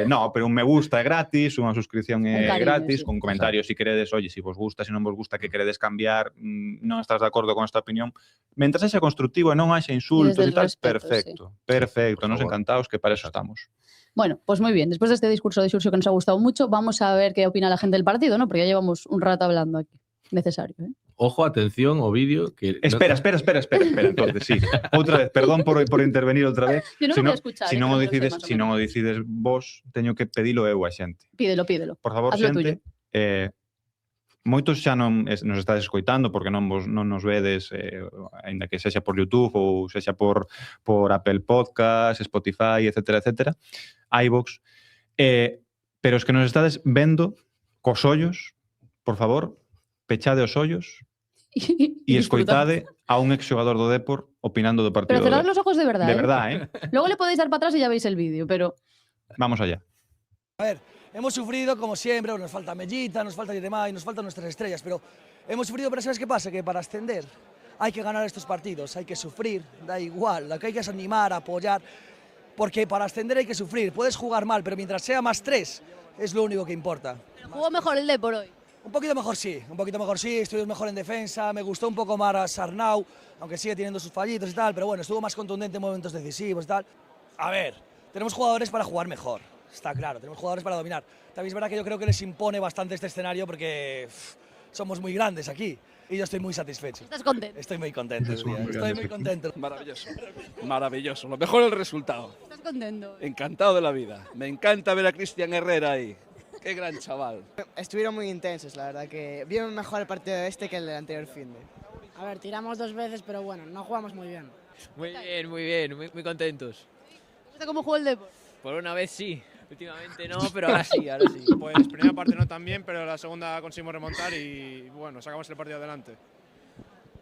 No, pero un me gusta é gratis, unha suscripción é Un cariño, gratis, sí. con comentarios si queredes, oye, si vos gusta, si non vos gusta, que queredes cambiar, non estás de acordo con esta opinión. Mentras sexa constructivo e non haxa insultos Desde e el tal, respeto, perfecto. Perfecto, Por nos favor. encantados, que para eso estamos. Bueno, pues muy bien. Después de este discurso de Xurxo que nos ha gustado mucho, vamos a ver qué opina la gente del partido, ¿no? Porque ya llevamos un rato hablando aquí. Necesario, ¿eh? Ojo, atención, o vídeo que... Espera. Entonces, sí. Outra vez, perdón por intervenir outra vez. Yo no Si lo voy non a escuchar. si ¿eh? non Pero o lo sé decides, más o si non menos. o decides vos, teño que pedilo eu a xente. Pídelo. Por favor, Haz lo xente, moitos xa non nos estades escoitando porque non nos vedes, aínda que sexa por YouTube ou sexa por Apple Podcast, Spotify, etcétera, iVoox. Pero os que nos estades vendo cos ollos, por favor, pechade os ollos e escoitade a un exxogador do Depor opinando do partido. Pero cerrad los ojos de verdad. De ¿eh? verdad, Luego le podéis dar para atrás y ya veis el vídeo, pero Vamos allá. A ver, hemos sufrido como siempre, nos falta Mellita, nos falta Yeremay, nos faltan nuestras estrellas, pero hemos sufrido, pero ¿sabes qué pasa? Que para ascender hay que ganar estos partidos, hay que sufrir, da igual, lo que hay que es animar, apoyar, porque para ascender hay que sufrir, puedes jugar mal, pero mientras sea +3 es lo único que importa. Pero jugó mejor el Depor hoy. Un poquito mejor sí, estuvimos mejor en defensa, me gustó un poco más a Sarnau, aunque sigue teniendo sus fallitos y tal, pero bueno, estuvo más contundente en momentos decisivos y tal. A ver, tenemos jugadores para jugar mejor, está claro, tenemos jugadores para dominar. También es verdad que yo creo que les impone bastante este escenario porque somos muy grandes aquí y yo estoy muy satisfecho. ¿Estás contento? Estoy muy contento, estoy muy contento. Maravilloso, maravilloso. Lo mejor el resultado. ¿Estás contento? Encantado de la vida. Me encanta ver a Cristian Herrera ahí. Qué gran chaval. Estuvieron muy intensos, la verdad, que vieron mejor el partido este que el del anterior finde. A ver, tiramos 2 veces, pero bueno, no jugamos muy bien. Muy bien, muy contentos. ¿Te gusta cómo jugó el Depor? Por una vez sí, últimamente no, pero ahora sí, ahora sí. Pues primera parte no tan bien, pero la segunda conseguimos remontar y bueno, sacamos el partido adelante.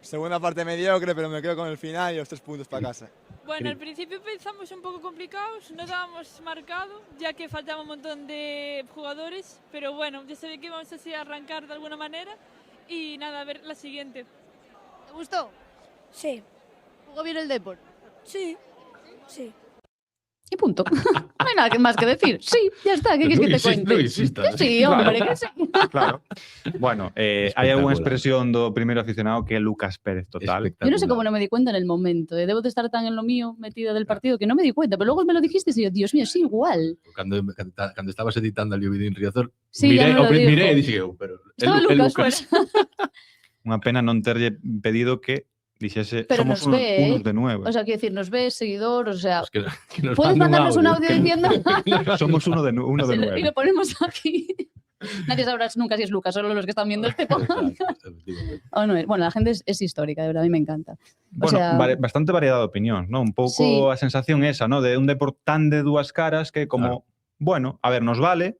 Segunda parte mediocre, pero me quedo con el final y los 3 puntos para casa. Bueno, al principio pensamos un poco complicados, no dábamos marcado, ya que faltaba un montón de jugadores, pero bueno, ya sabía que íbamos así a arrancar de alguna manera y nada, a ver la siguiente. ¿Te gustó? Sí, ¿Jugó bien el Depor? sí, sí. Y punto. No hay nada más que decir. Sí, ya está. ¿Qué quieres que te cuente? No insistas. Que sí, hombre, que sí. Claro. Bueno, hai algunha expresión do primeiro aficionado que é Lucas Pérez total. Yo no sé cómo no me di cuenta en el momento. Debo de estar tan en lo mío, metida del partido, que no me di cuenta. Pero luego me lo dijiste y yo, Dios mío, sí, igual. Cando estabas editando ali o vídeo en Riazor, Sí, ya me lo dijo. miré e dixi eu, pero Estaba Lucas fuera. Unha pena non terlle pedido que dixese Pero somos nos ve, unos de 9. O sea, quiero decir, nos ves, seguidor, o sea... que nos ¿Puedes manden mandarnos un audio diciendo? Somos uno de Y 9. lo ponemos aquí. Nadie sabrá nunca si es Lucas, solo los que están viendo este podcast. O no es. Bueno, la gente es histórica, de verdad, a mí me encanta. O Bueno, sea, bastante variedade de opinións, ¿no? Un pouco Sí. a sensación esa, ¿no? De un Depor tan de dúas caras que como, bueno, a ver, nos vale,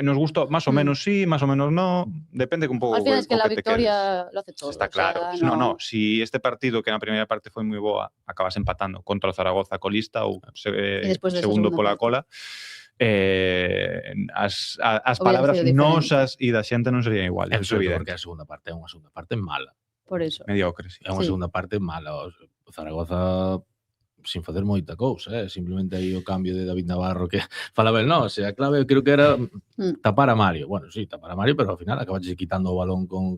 nos gustó, más o menos sí, más o menos no, depende que un pouco al final es que co la te victoria lo hace todo. Está o sea, claro. No, si este partido, que na primeira parte foi moi boa, acabas empatando contra o Zaragoza colista ou despois desa segundo segunda pola parte. cola, as Hubiera palabras sido diferente. nosas e da xente non serían iguales, É eso é porque evidente. a segunda parte é unha segunda parte mala. Por eso. Mediocre, sí. É unha Sí. segunda parte mala. O Zaragoza sin facer moita cousa, simplemente aí o cambio de David Navarro que falaba el no, o sea, a clave eu creo que era tapar a Mario. Bueno, sí, tapar a Mario, pero ao final acabaste quitando o balón coa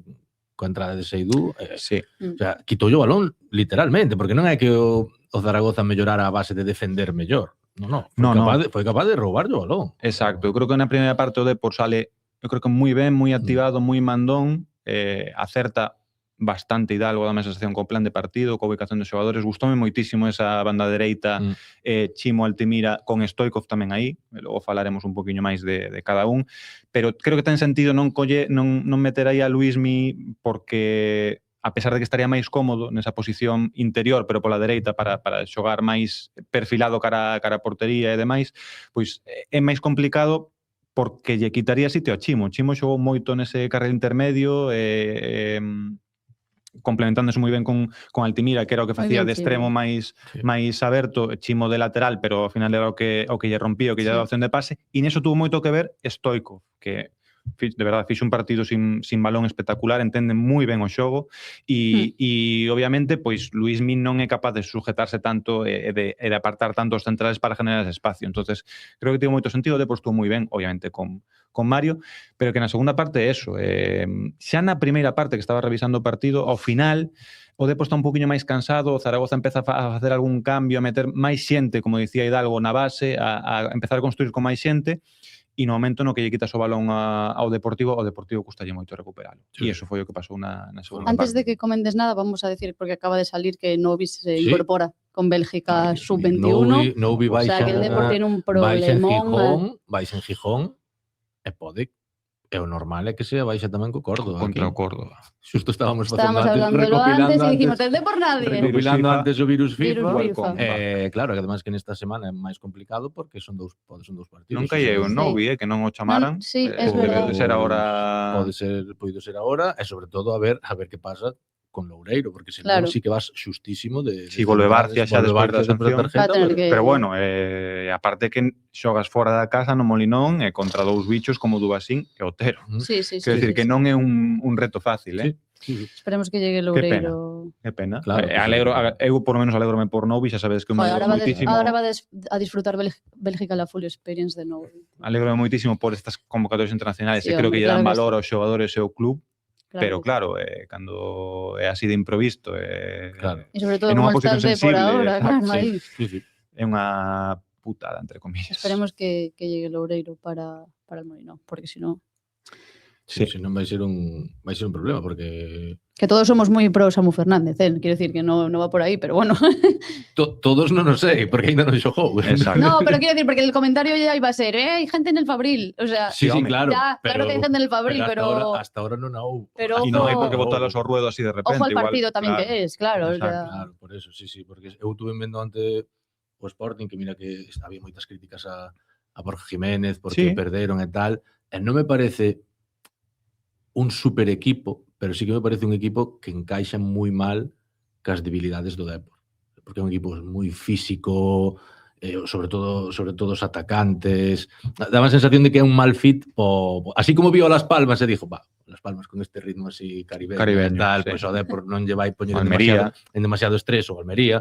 entrada de Seidú. Sí. O sea, quitou o balón literalmente, porque non é que o Zaragoza mellorara a base de defender mellor. No, foi capaz de roubar o balón. Exacto, eu creo que na primeira parte o Depor sale, eu creo que moi ben, moi activado, moi mandón, acerta bastante Hidalgo, dame a sensación co plan de partido, coa ubicación dos xogadores. Gustoume moitísimo esa banda dereita, Chimo Altimira con Stoikov tamén aí, e logo falaremos un poquinho máis de cada un, pero creo que ten sentido non meter aí a Luismi porque a pesar de que estaría máis cómodo nesa posición interior, pero pola dereita para xogar máis perfilado cara a portería e demais, pois é máis complicado porque lle quitaría sitio a Chimo. Chimo xogou moito nese carril intermedio, complementándose moi ben con Altimira, que era o que facía bien, de extremo máis aberto, Chimo de lateral, pero ao final era o que lle rompía, o que lle daba opción de pase, e neso tuvo moito que ver Stoikov, que de verdade fixo un partido sin balón espectacular, entende moi ben o xogo e obviamente pois Luismi non é capaz de sujetarse tanto e de apartar tanto os centrales para generar ese espacio. Entonces creo que tivo moito sentido, depois estuvo moi ben, obviamente con Mario, pero que na segunda parte é eso, xa na primeira parte que estaba revisando o partido, ao final o Depor está un poquinho máis cansado, o Zaragoza empeza a facer algún cambio, a meter máis xente, como dicía Hidalgo, na base, a empezar a construir con máis xente, e no momento no que lle quitas o balón ao Deportivo, custalle moito recuperalo. E iso foi o que pasou na segunda Antes parte. de que comentes nada, vamos a decir, porque acaba de salir que Novi se incorpora con Bélgica sub-21. Novi O sea, que el Depor tiene un problemón. Vais en Gijón e pode. E o normal é que sea baixa tamén co Córdoba. Contra aquí. o Córdoba. Xusto estábamos hablándolo antes e dijimos, el Depor nadie. Recopilando antes o virus FIFA. Virus FIFA. Claro, que además que nesta semana é máis complicado porque son dous partidos. Non caía un Novi, que non o chamaran. Sí, es Debe verdade. de ser agora... Pode ser agora e sobre todo a ver que pasa con Loureiro, porque senón Claro. sí que vas xustísimo de Si volve Barcia xa despois da sanción. Va a tener que- Pero bueno, aparte que xogas fora da casa no Molinón e contra dous bichos como Dubasín e Otero. Sí, sí, Quero sí, dicir sí, que sí. non é un reto fácil, Esperemos que llegue Loureiro. Que pena. Claro, Eu por lo menos alégrome por Novi, xa sabedes que me Joder, alegro ahora moitísimo. va a disfrutar Bélgica la full experience de novo. Alégrome moitísimo por estas convocatorias internacionales Sí, e creo hombre, que lle dan claro que valor aos xogadores e ao club, Claro pero que claro, cando é así de improvisto Y sobre todo en unha como está posición el D por sensible, ahora, claro, ahí. é unha putada, entre comillas. Esperemos que llegue Loureiro para el Molinón, porque si no... Sí, si non vai ser un problema, porque Que todos somos muy pro Samu Fernández, quiero decir que no va por ahí, pero bueno. todos non o sei, porque ainda non xogou. No, pero quiero decir, porque el comentario ya iba a ser, hay gente en el Fabril. O sea, Sí, claro. ya, claro que hay gente en el Fabril, pero... Hasta ahora non a houve. Pero E non hai ojo- por que botalos ao ruedo así de repente. Ojo al igual, partido tamén claro. que es, claro. o sea, Claro, por eso, sí, porque eu tuve vendo ante o Sporting, que mira que había moitas críticas a Borja Jiménez porque Sí. perderon e tal, e non me parece un super equipo, pero sí que me parece un equipo que encaixa moi mal cas debilidades do Depor. Porque é un equipo moi físico, sobre todo os atacantes. Daba a sensación de que é un mal fit así como vio Las Palmas e dixo, Las Palmas con este ritmo así caribeño e tal, sí. pois o Depor non lle vai poñer Almería. en demasiado estrés, ou Almería.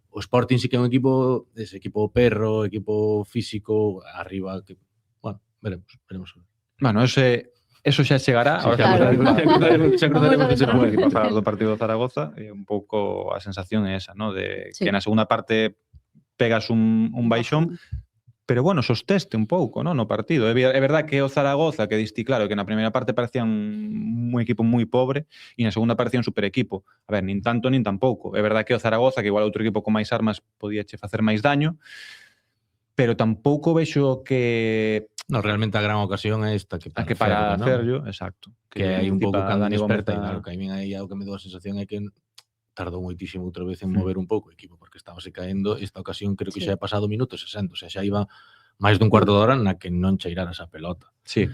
O Sporting sí que é un equipo, ese equipo perro, equipo físico, arriba, que, bueno, veremos. Bueno, eso xa chegará. Sí, Ahora claro. xa cruzaremos ese puente. para falar do partido do Zaragoza e un pouco a sensación é esa, ¿no? De Sí. que na segunda parte pegas un baixón, pero bueno, sosteste un pouco, ¿no? No partido. É verdad que o Zaragoza, que diste claro, que na primeira parte parecía un equipo moi pobre e na segunda parecía un super equipo. A ver, nin tanto nin tampouco. É verdad que o Zaragoza, que igual outro equipo con máis armas podía che facer máis daño, pero tampouco vexo que No, realmente a gran ocasión é esta que para Ferro, ¿no? Ferllo, exacto. Que hai un pouco tipa cando Dani Gómez desperta e a- claro, que a min aí o que me dou a sensación é que tardou moitísimo outra vez en Mm. mover un pouco o equipo, porque estábase caendo. Esta ocasión creo que Sí. xa é pasado o minuto 60, o sea, xa iba máis dun cuarto de hora na que non cheirara esa pelota. Sí.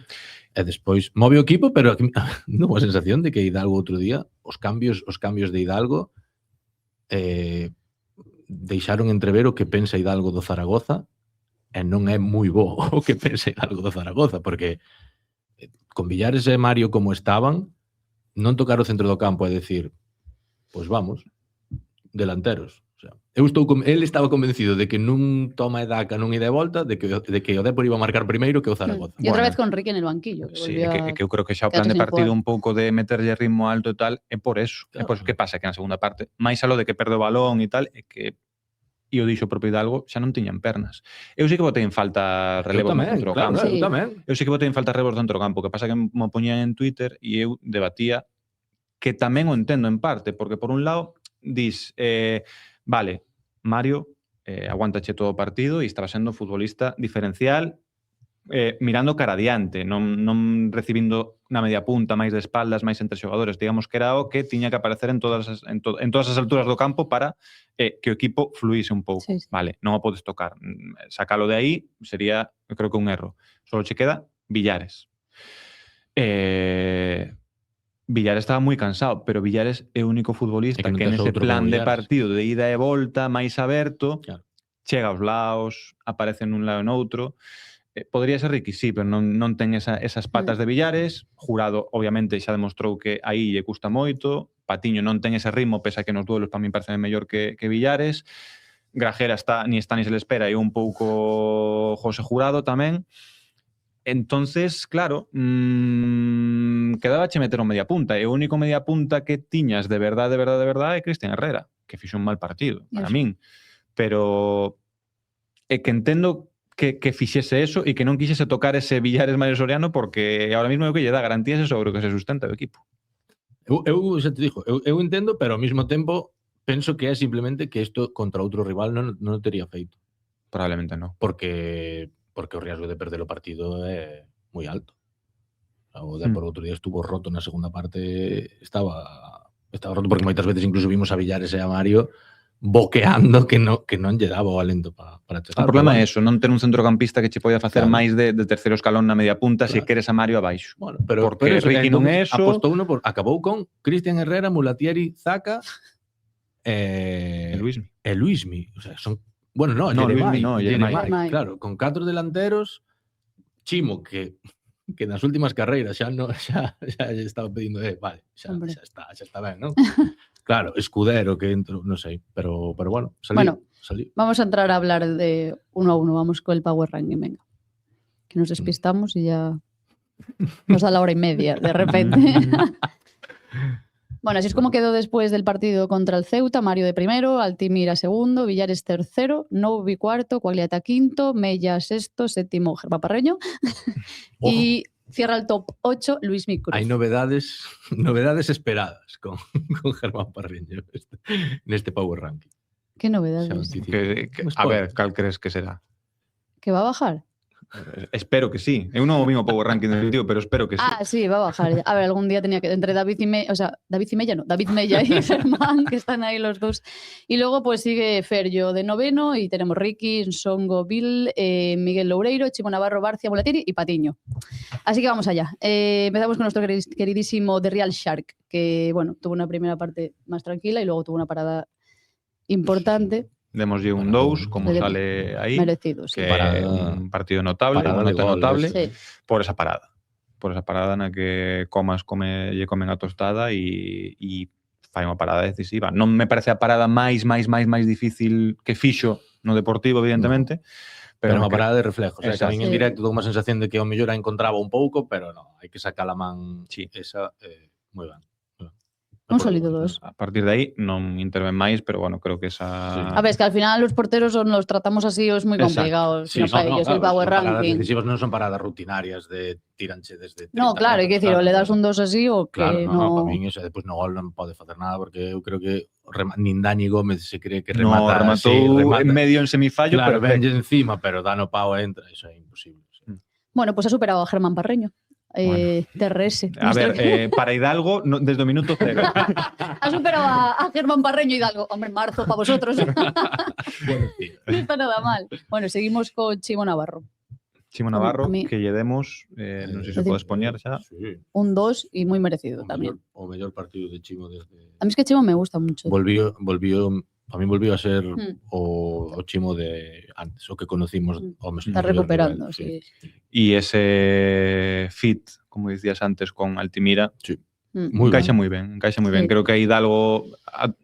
E despois move o equipo, pero aquí dou a sensación de que Hidalgo outro día, os cambios de Hidalgo deixaron entrever o que pensa Hidalgo do Zaragoza e non é moi bo o que pensa Hidalgo do Zaragoza, porque con Villares e Mario como estaban, non tocar o centro do campo e decir, pois vamos, delanteros. O sea, el estaba convencido de que nun toma e daca, nun ida e volta, de que o Depor iba a marcar primeiro que o Zaragoza. Y otra vez con Ricky en el banquillo. Que Sí, volvió que eu creo que xa o quedarse plan de sin partido jugar. un pouco de meterlle ritmo alto e tal, é por eso. É por eso que pasa que na segunda parte, máis a lo de que perde o balón e tal, é que e o dixo o propio Hidalgo, xa non tiñan pernas. Eu sí que botei en falta relevos no centro do campo. Sí. Eu tamén. Eu sí que botei en falta relevos dentro do campo, que pasa que me poñían en Twitter e eu debatía que tamén o entendo en parte, porque por un lado dis, vale, Mario aguantache todo o partido e estaba sendo futbolista diferencial mirando cara adiante, non recibindo na media punta, máis de espaldas, máis entre xogadores. Digamos que era o que tiña que aparecer en todas as alturas do campo para que o equipo fluíse un pouco. Sí, sí. Vale, non o podes tocar. Sacalo de aí sería, eu creo que un erro. Solo che queda Villares. Villares estaba moi cansado, pero Villares é o único futbolista É que non que tes nese outro plan como de Villares. partido de ida e volta, máis aberto, Claro. chega aos lados, aparece nun lado e noutro. Podría ser Ricky, sí, pero non ten esas patas de Villares. Jurado, obviamente, xa demostrou que aí lle custa moito. Patiño non ten ese ritmo, pese a que nos duelos para min parece mellor que Villares. Grajera ni se le espera, e un pouco José Jurado tamén. Entonces, claro, quedabache meter un media punta. E o único media punta que tiñas de verdade é Cristian Herrera, que fixo un mal partido, para min. Pero é que entendo que fixese eso e que non quixese tocar ese Villares Mario Soriano, porque ahora mismo é o que lle dá garantías e sobre o que se sustenta o equipo. Eu xa te digo, eu entendo, pero ao mesmo tempo penso que é simplemente que isto contra outro rival non o tería feito. Probablemente non. Porque o riesgo de perder o partido é moi alto. O Depor outro día estuvo roto na segunda parte, estaba roto porque moitas veces incluso vimos a Villares e a Mario boqueando que non lle daba o alento para chegar. O problema é eso, non ter un centrocampista que che poida facer máis de terceiro escalón na media punta se queres a Mario abaixo. Bueno, pero porque Ricky non é eso. Apostou uno acabou con Cristian Herrera, Mulatieri, Zaka e Luismi. O sea, son bueno, Jeremai, claro, con 4 delanteros, Chimo que nas últimas carreiras xa estaba pedindo, vale, xa está ben, non? Claro, Escudero que entro, non sei, pero bueno, salí. Vamos a entrar a hablar de 1 a 1, vamos con el Power Ranking, venga. Que nos despistamos y ya nos da la hora y media, de repente. Bueno, así es como quedó después del partido contra el Ceuta: Mario de primero, Altimira segundo, Villares tercero, Novi cuarto, Quagliata quinto, Mella sexto, séptimo Germán Parreño y cierra el top 8 Luismi Cruz. Hay novedades esperadas con Germán Parreño en este Power Ranking. ¿Qué novedades? A ver, ¿cal crees que será? ¿Que va a bajar? Espero que sí. Eu non o vimos Power Ranking definitivo, pero espero que sí. Sí, va a bajar. A ver, algún día tenía que... Entre David Mella y Germán, que están ahí los dos. Y luego pues sigue Ferjo de noveno y tenemos Ricky, Songo, Bill, Miguel Loureiro, Chimo Navarro, Barcia, Mulatieri y Patiño. Así que vamos allá. Empezamos con nuestro queridísimo The Real Shark, que bueno, tuvo una primera parte más tranquila y luego tuvo una parada importante. Démoslle un 2, como sale aí. Merecido, sí. Que é un partido notable, unha nota notable, por esa parada. Por esa parada na que lle comen a tostada e fai unha parada decisiva. Non me parece a parada máis difícil que fixo no Deportivo, evidentemente. Pero unha parada de reflejo. O sea, que a min en directo tengo unha sensación de que ao mellor a encontraba un pouco, pero non, hai que sacar a man esa moi ben. Un sólido 2. A partir de aí non interven máis, pero bueno, creo que esa... A ver, es que al final los porteros los tratamos así, es muy complicado. Sí, ellos el Power Ranking. Las decisivas non son paradas rutinarias de tiranche desde... No, claro, hai que decir, o le das un 2 así o que claro, no... Para min, eso, despois no gol non pode facer nada, porque eu creo que nin Dani Gómez se cree que remata... No, rematou en medio en semifallo, claro, pero venlle encima, pero dá no pau e entra, eso é imposible. Bueno, pues ha superado a Germán Parreño. TRS. A ver, para Hidalgo, desde el minuto 0. Ha superado a Germán Parreño Hidalgo. Hombre, marzo para vosotros. No está nada mal. Bueno, seguimos con Chimo Navarro. Chimo Navarro, que lle demos, non sei se podes poñer xa. Un 2 y muy merecido tamén. O mellor partido de Chimo desde... A mí es que Chimo me gusta mucho. Volvió a ser o Chimo de antes, o que conocimos. Está recuperando, sí. E ese fit, como dicías antes, con Altimira, encaixa moi ben. Creo que a Hidalgo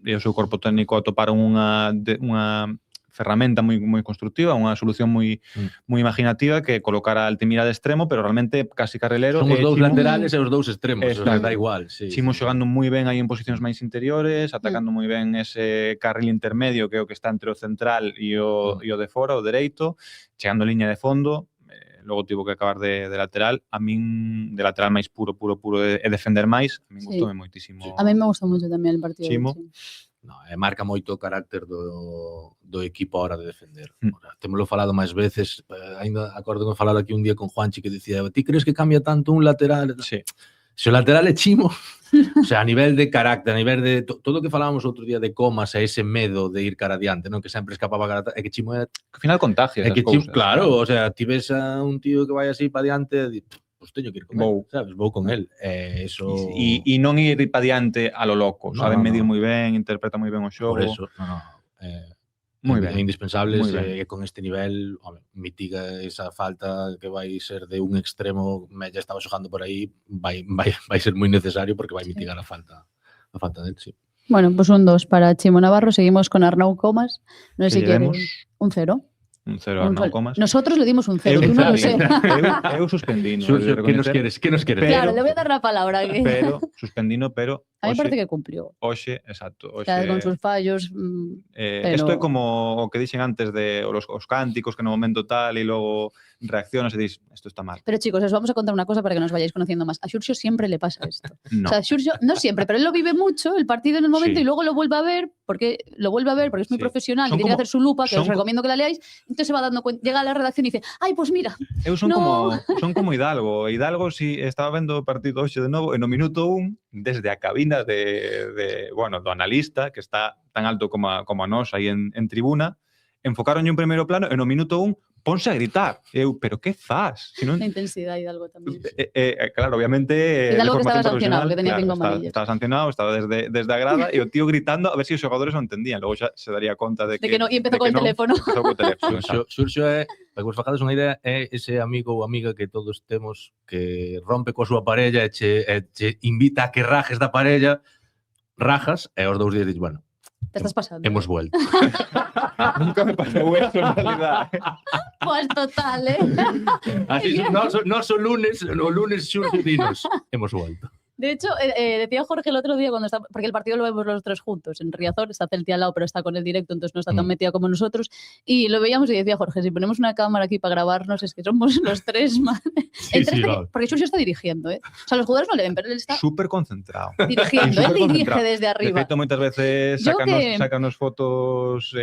e o seu corpo técnico atoparon unha ferramenta moi constructiva, unha solución moi imaginativa que colocar a Altimira de extremo, pero realmente casi carrilero. Son os dous laterales e os dous extremos, da igual. Chimo xogando moi ben aí en posicións máis interiores, atacando moi ben ese carril intermedio que é o que está entre o central e o de fora, o dereito, chegando a liña de fondo. Logo tivo que acabar de lateral. A min, de lateral máis puro e defender máis, a min gustoume moitísimo. A mí me gustou moito tamén el partido. Chimo. No, marca moito o carácter do equipo a hora de defender. Témolo falado máis veces, ainda acordo que falar aquí un día con Juanchi que dicía, ti crees que cambia tanto un lateral? Sí. Se o lateral é Chimo, o sea, a nivel de carácter, a nivel de todo o que falábamos outro día de Comas e ese medo de ir cara adiante, non, que sempre escapaba cara adiante, é que Chimo é... Que ao final contagia as cousas. Claro, o sea, ti ves a un tío que vai así para adiante, pues teño que ir con él, sabes? Vou con él. Eso... E non ir para adiante a lo loco, sabe medir moi ben, interpreta moi ben o xogo. Por eso, moi ben. É indispensable con este nivel, mitiga esa falta que vai ser de un extremo, Mella estaba xogando por aí, vai ser moi necesario porque vai mitigar a falta del, sí. Bueno, pues un 2 para Chimo Navarro. Seguimos con Arnau Comas. No sé si quieres un 0. Un 0 a Arnau Comas. Nosotros le dimos un 0, tú no lo sé. Eu suspendino. ¿Qué nos quieres? Claro, le voy a dar la palabra. Pero, suspendino, pero... A mí me parece que cumplió. Oxe, exacto. Con sus fallos. Esto é como o que dixen antes de os cánticos que no momento tal e logo reaccionas e dis, esto está mal. Pero chicos, os vamos a contar una cosa para que nos vayáis conociendo más. A Xurxo siempre le pasa esto. No. O sea, Xurxo, no siempre, pero él lo vive mucho, el partido en el momento, y luego lo vuelve a ver porque es muy profesional y tiene que hacer su lupa, que os recomiendo que la leáis. Entonces se va dando cuenta, llega a la redacción y dice, ay, pues mira. Son como Hidalgo. Hidalgo, si estaba vendo o partido hoxe de novo, e no minuto 1, desde a cabina aínda do analista, que está tan alto como a nós aí en tribuna, enfocaron un primeiro plano e no minuto 1 ponse a gritar. Eu, pero que faz? Si non... La intensidad Hidalgo también. Claro, obviamente... Hidalgo que estaba formación sancionado, profesional, que tenía 5 amarillas. Estaba sancionado, estaba desde a grada e o tío gritando a ver si os xogadores o entendían. Logo xa se daría conta de que no, e empezou con el teléfono. Empezou co teléfono. Xurxo é, para que vos facades unha idea, é ese amigo ou amiga que todos temos que rompe coa súa parella e che invita a que rajes da parella, rajas, e aos 2 días dices, bueno, Te estás pasando. hemos vuelto. Nunca me pasou eso, en realidad. Pues total, Así, no o lunes Xurxo dinos, hemos vuelto. De hecho, decía Jorge el otro día, cuando está, porque el partido lo vemos los tres juntos en Riazor, está Celti al lado, pero está con el directo, entonces no está tan metida como nosotros, y lo veíamos y decía Jorge, si ponemos una cámara aquí para grabarnos, es que somos los tres, man. Porque Xurxo está dirigiendo, O sea, los jugadores no le ven, pero él está súper concentrado. Dirigiendo, él dirige desde arriba. De feito, moitas veces sacanos fotos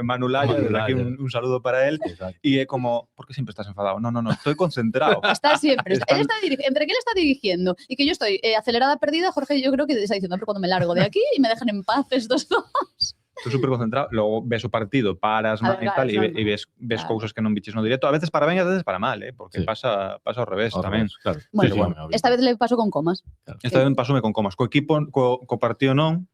Manu Laya, desde aquí un saludo para él, y é como, ¿por qué siempre estás enfadado? No, estoy concentrado. Está siempre, él está entre que él está dirigiendo y que yo estoy acelerada, perdida, Jorge, yo creo que está diciendo, pero cuando me largo de aquí y me dejan en paz estos dos. Estoy súper concentrado, luego ves o partido, paras e tal, e ves cousas que non viches no directo, a veces para ben e a veces para mal, porque pasa ao revés tamén. Claro. Bueno, esta vez le pasó con comas. Esta vez pasoume con comas. Co equipo, co partido non,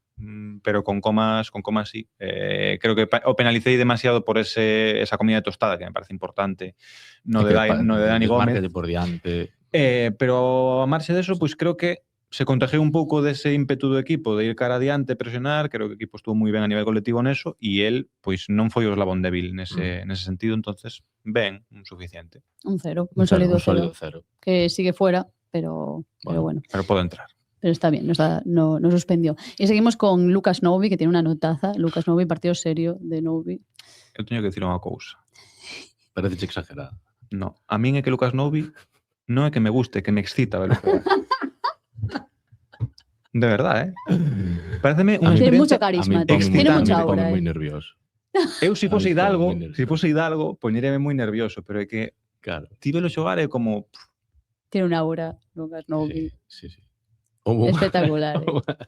pero con comas sí. Creo que o penalicei demasiado por esa comida de tostada, que me parece importante, no de Dani Gómez. Por diante. Pero a marxe deso, pois creo que se contagiou un pouco dese ímpetu do equipo de ir cara adiante, presionar, creo que o equipo estuvo moi ben a nivel colectivo neso, e el, pois non foi o eslabón débil nese sentido, entonces, ben, un suficiente. Un 0, un sólido 0. Que sigue fuera, pero bueno. Pero pode entrar. Pero está bien, no suspendió. Y seguimos con Lucas Novi, que tiene una notaza. Lucas Novi, partido serio de Novi. Eu teño que dicir unha cousa. Parece exagerado. No, a min é que Lucas Novi non é que me guste, que me excita verlo jugar. De verdad, Pareceme unha Tiene mucho experiencia carisma, tiene mucha aura. Moi nervioso. Eu, se fose Hidalgo, poñereme moi nervioso, pero é que, claro, ti velo xogar é como... Tiene una aura, Lucas Novi. Sí. Espectacular.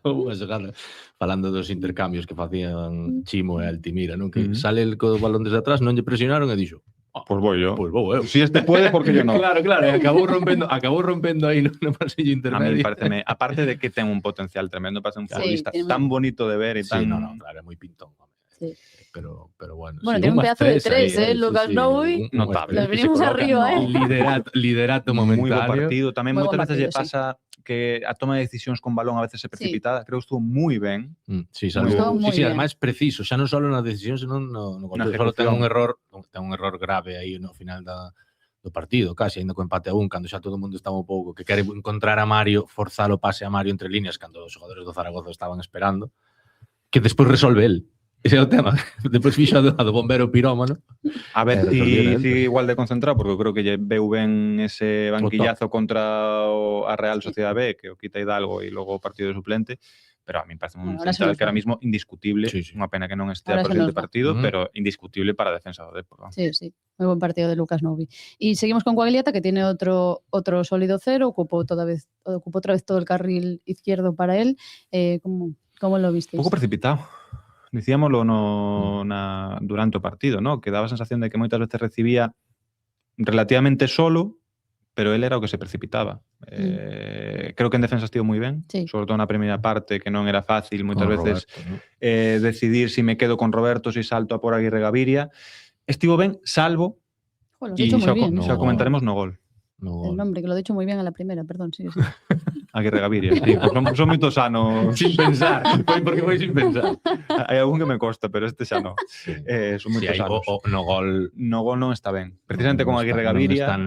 Unha xogada falando dos intercambios que facían Chimo e Altimira, non? Que sale el co balón desde atrás, non lle presionaron e dixo, pues voy yo. Pues vou eu. Si este puede, porque yo no. Claro, acabou rompendo aí no pasillo intermedio. A mí pareceme, aparte de que ten un potencial tremendo para ser un futbolista tan bonito de ver e tan... Sí, claro, é moi pintón. Sí. Pero bueno. Bueno, tiene un pedazo de 3, Lucas Novi. Notable. Nos venimos arriba, Liderato momentario. Moi bo partido. Tamén moitas veces lle pasa que a toma de decisións con balón a veces é precipitada. Creo que estuvo moi ben. Sí, además preciso, xa non só na decisión, senón no gol. Só ten un error grave aí no final do partido, casi, ainda co empate a 1, cando xa todo o mundo estaba un pouco que quere encontrar a Mario, forzar o pase a Mario entre líneas, cando os xogadores do Zaragoza estaban esperando, que despois resolve el. Ese é o tema. Depois fixo a do bombero pirómano. A ver, si igual de concentrado, porque creo que lle veu ben ese banquillazo contra a Real Sociedad B, que o quita Hidalgo e logo o partido de suplente, pero a mí me parece un central que ahora mismo indiscutible, unha pena que non estea presente partido, pero indiscutible para a defensa do Depor. Sí, moi buen partido de Lucas Novi. Y seguimos con Guagliata, que tiene otro sólido 0, ocupó otra vez todo el carril izquierdo para él. ¿Cómo lo visteis? Un pouco precipitado. Dicíamoslo durante o partido, ¿no? Que daba a sensación de que moitas veces recibía relativamente solo, pero él era o que se precipitaba. Creo que en defensa estivo moi ben, sobre todo na primeira parte, que non era fácil moitas veces decidir si me quedo con Roberto, si salto a por Aguirre Gaviria. Estivo ben, salvo, e xa comentaremos no gol. El nombre, que lo he dicho muy bien a la primera, perdón, sí. Aguirre Gaviria, sí. Pues son moito sanos. Sin pensar, porque foi sin pensar. Hai algún que me costa, pero este xa no. Son moito sanos. No gol non está ben. Precisamente con Aguirre Gaviria,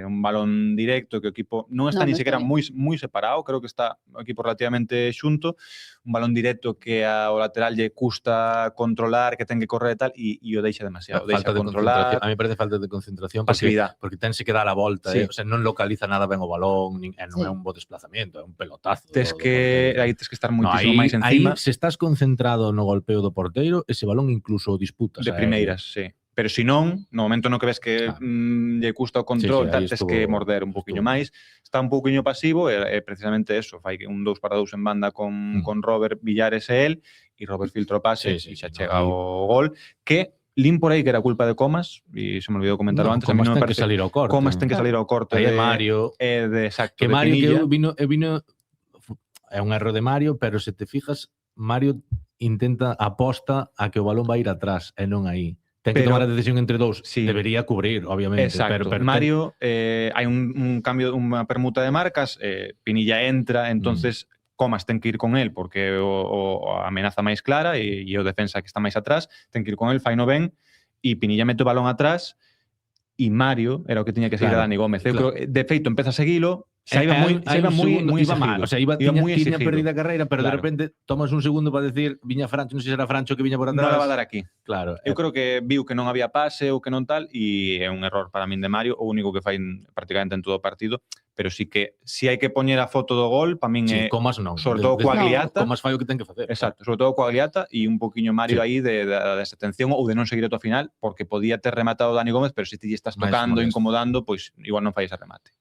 un balón directo que o equipo non está ni sequera moi separado, creo que está o equipo relativamente xunto, un balón directo que ao lateral lle custa controlar, que ten que correr e tal, e o deixa demasiado. Deixa controlar. A mí parece falta de concentración, pasividade. Porque tense que dar a volta, o sea, non localiza nada ben o balón, non é un bo desplazamiento, é un pelotazo. Tens que estar moitísimo máis encima. Aí, se estás concentrado no golpeo do porteiro, ese balón incluso o disputas. De primeiras, sí. Pero se non, no momento no que ves que lle custa o control, aí tes estuvo- que morder un poquinho máis. Está un poquinho pasivo e precisamente eso, fai un 2-2 en banda con Robert Villares e el, e Robert filtra o pase e xa chega o gol, que lin por aí que era culpa de Comas, e se me olvidou comentarlo antes, a mí Comas non me ten que parece salir ao corte. Comas ten que salir ao corte Aí é Mario. exacto, Que de Mario que Pinilla. eu vino é un erro de Mario, pero se te fijas, Mario intenta aposta a que o balón vai ir atrás e non aí. Ten que Pero- tomar a decisión entre dous. Sí. Debería cubrir, obviamente. Exacto. Pero Mario, hai un cambio, unha permuta de marcas, Pinilla entra, entonces Comas ten que ir con él porque a amenaza máis clara e o defensa que está máis atrás, ten que ir con él, faino ben, e Pinilla mete o balón atrás e Mario era o que tiña que seguir a Claro, Dani Gómez. Eu claro. creo, de feito, empeza a seguilo, xa iba moi iba mal, o sea, tiña moi exigido. perdida a carreira, pero de Claro. repente tomas un segundo para decir viña Francho, non sei se era Francho que viña por atrás. Non la va a dar aquí. Claro. Eu creo que viu que non había pase ou que non tal e é un error para min de Mario, o único que fai prácticamente en todo o partido, pero sí que si hai que poñer a foto do gol, para min Sí, é Comas non. sobre todo coa Gliata. Comas fai o que ten que facer. Exacto, sobre todo coa Gliata e un poquinho Mario Sí. aí de desatención ou de non seguir ata o final, porque podía ter rematado Dani Gómez, pero se ti lle estás Máis tocando, molesto. incomodando, pois igual non fai ese remate.